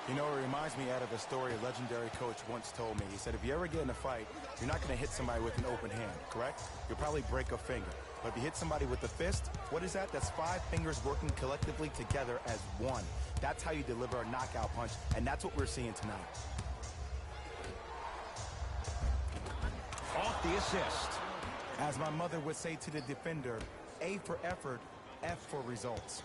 You know, it reminds me out of a story a legendary coach once told me. He said, if you ever get in a fight, you're not going to hit somebody with an open hand, correct? You'll probably break a finger. But if you hit somebody with a fist, what is that? That's 5 fingers working collectively together as one. That's how you deliver a knockout punch, and that's what we're seeing tonight. Off the assist. As my mother would say to the defender, A for effort, F for results.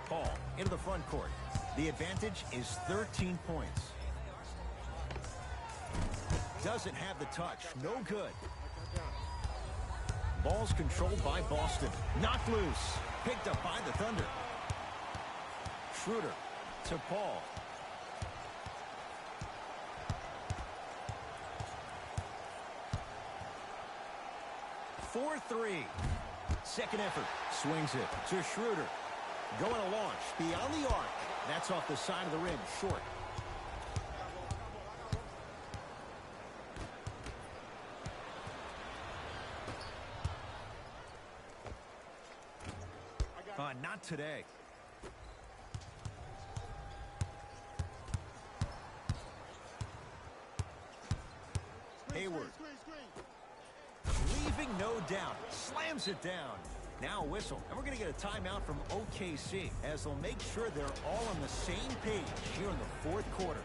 Paul into the front court. The advantage is 13 points. Doesn't have the touch. No good. Ball's controlled by Boston. Knocked loose. Picked up by the Thunder. Schroeder to Paul. For 3. Second effort. Swings it to Schroeder. Going to launch beyond the arc. That's off the side of the rim. Short. Not today. Hayward. Leaving no doubt. Slams it down. Now a whistle. And we're going to get a timeout from OKC as they'll make sure they're all on the same page here in the fourth quarter.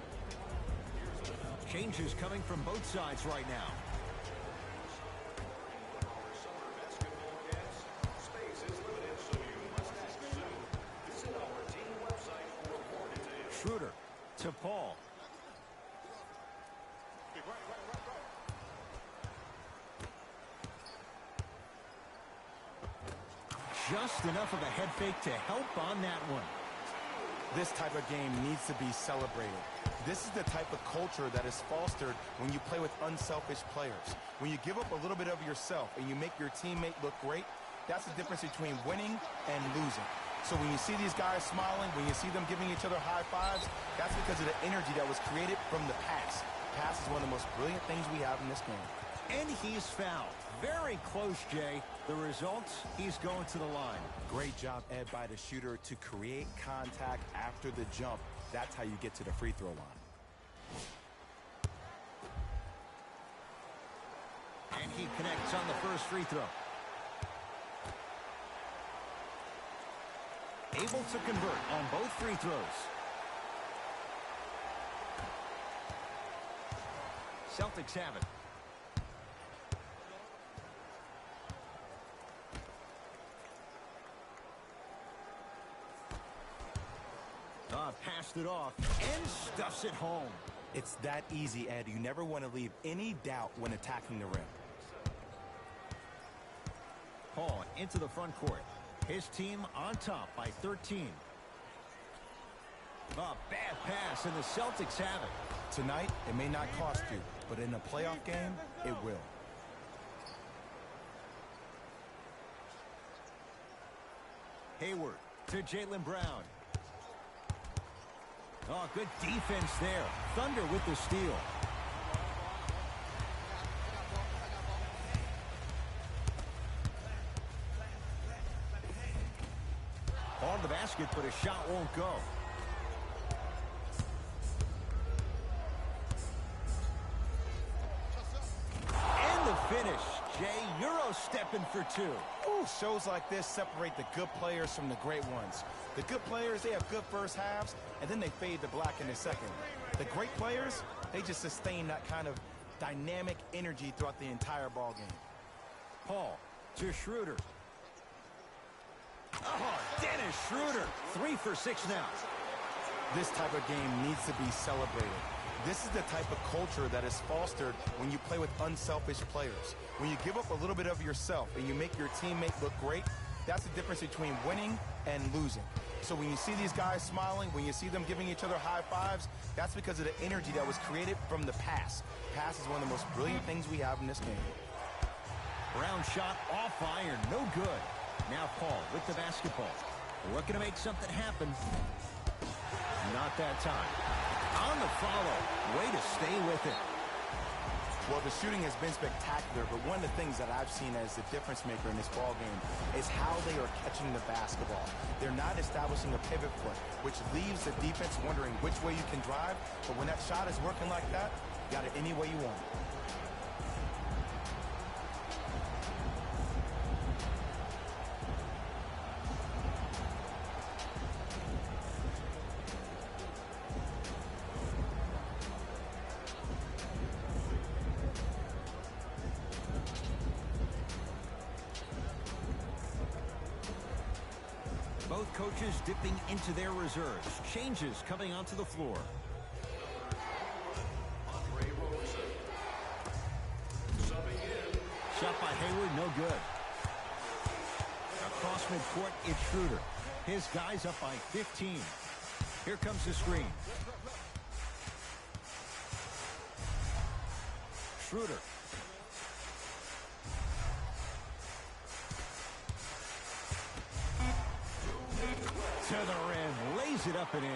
Changes coming from both sides right now. Schroeder to Paul. Just enough of a head fake to help on that one. This type of game needs to be celebrated. This is the type of culture that is fostered when you play with unselfish players. When you give up a little bit of yourself and you make your teammate look great, that's the difference between winning and losing. So when you see these guys smiling, when you see them giving each other high fives, that's because of the energy that was created from the pass. Pass is one of the most brilliant things we have in this game. And he's fouled. Very close, Jay. The result, he's going to the line. Great job, Ed, by the shooter to create contact after the jump. That's how you get to the free throw line. And he connects on the first free throw. Able to convert on both free throws. Celtics have it. Passed it off and stuffs it home. It's that easy, Ed. You never want to leave any doubt when attacking the rim. Paul into the front court. His team on top by 13. A bad pass, and the Celtics have it. Tonight, it may not cost you, but in a playoff game, it will. Hayward to Jaylen Brown. Oh, good defense there. Thunder with the steal. On the basket, but a shot won't go. And the finish. Jay, Euro stepping for 2. Ooh, shows like this separate the good players from the great ones. The good players, they have good first halves, and then they fade to black in the second. The great players, they just sustain that kind of dynamic energy throughout the entire ball game. Paul to Schroeder. Oh, Dennis Schroeder. 3 for 6 now. This type of game needs to be celebrated. This is the type of culture that is fostered when you play with unselfish players. When you give up a little bit of yourself and you make your teammate look great, That's the difference between winning and losing. So when you see these guys smiling, when you see them giving each other high fives, that's because of the energy that was created from the pass. Pass is one of the most brilliant things we have in this game. Brown shot off iron, no good. Now Paul with the basketball. Looking to make something happen. Not that time. On the follow. Way to stay with it. Well, the shooting has been spectacular, but one of the things that I've seen as the difference maker in this ball game is how they are catching the basketball. They're not establishing a pivot foot, which leaves the defense wondering which way you can drive, but when that shot is working like that, you got it any way you want. Both coaches dipping into their reserves. Changes coming onto the floor. Shot by Hayward, no good. Across midcourt, it's Schroeder. His guy's up by 15. Here comes the screen. Schroeder. To the rim, lays it up and in.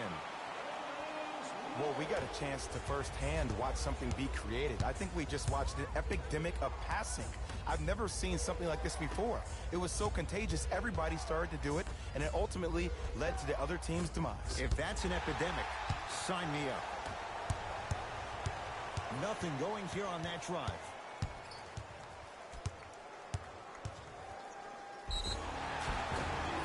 Well, we got a chance to firsthand watch something be created. I think we just watched an epidemic of passing. I've never seen something like this before. It was so contagious, everybody started to do it, and it ultimately led to the other team's demise. If that's an epidemic, sign me up. Nothing going here on that drive.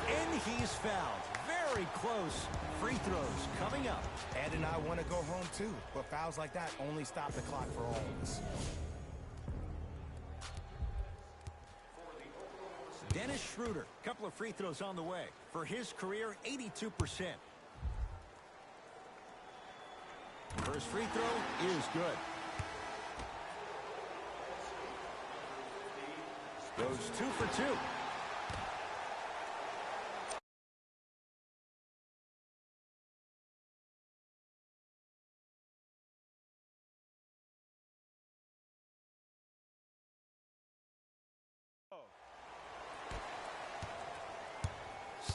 And he's fouled. Very close. Free throws coming up. Ed and I want to go home too, but fouls like that only stop the clock for all of us. Dennis Schroeder, couple of free throws on the way. For his career, 82%. First free throw is good. Goes 2 for 2.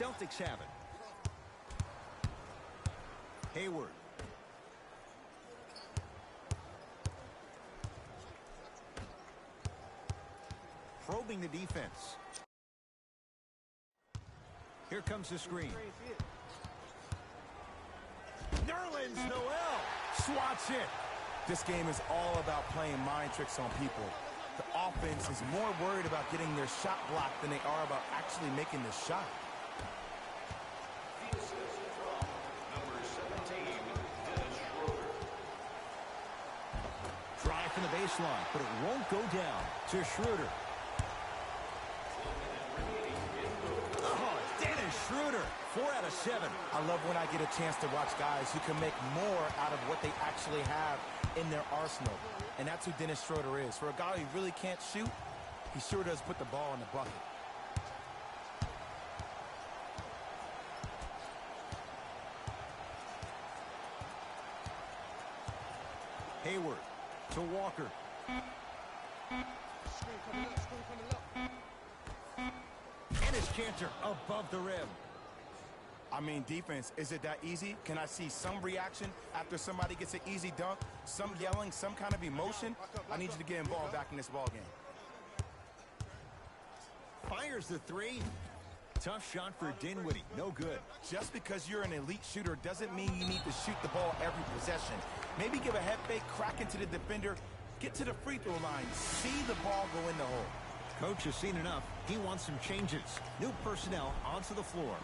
Celtics have it. Hayward. Probing the defense. Here comes the screen. Nerlens Noel swats it. This game is all about playing mind tricks on people. The offense is more worried about getting their shot blocked than they are about actually making the shot. Drive from the baseline, but it won't go down to Schroeder. Oh, Dennis Schroeder, 4 out of 7. I love when I get a chance to watch guys who can make more out of what they actually have in their arsenal. And that's who Dennis Schroeder is. For a guy who really can't shoot, he sure does put the ball in the bucket. Hayward to Walker. And his Cantor above the rim. I mean, defense, is it that easy? Can I see some reaction after somebody gets an easy dunk? Some yelling, some kind of emotion? I need you to get involved back in this ball game. Fires the three. Tough shot for Dinwiddie. No good. Just because you're an elite shooter doesn't mean you need to shoot the ball every possession. Maybe give a head fake, crack into the defender, get to the free throw line, see the ball go in the hole. Coach has seen enough. He wants some changes. New personnel onto the floor.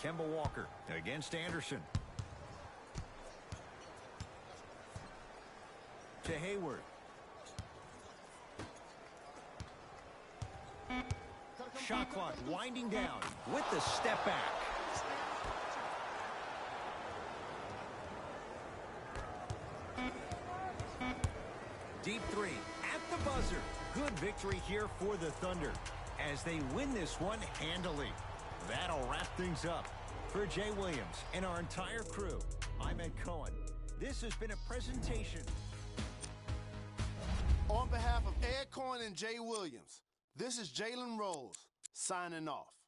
Kemba Walker against Anderson. To Hayward. shot clock winding down with the step back. Deep three at the buzzer. Good victory here for the Thunder as they win this one handily. That'll wrap things up. For Jay Williams and our entire crew, I'm Ed Cohen. This has been a presentation. On behalf of Ed Cohen and Jay Williams, this is Jalen Rose signing off.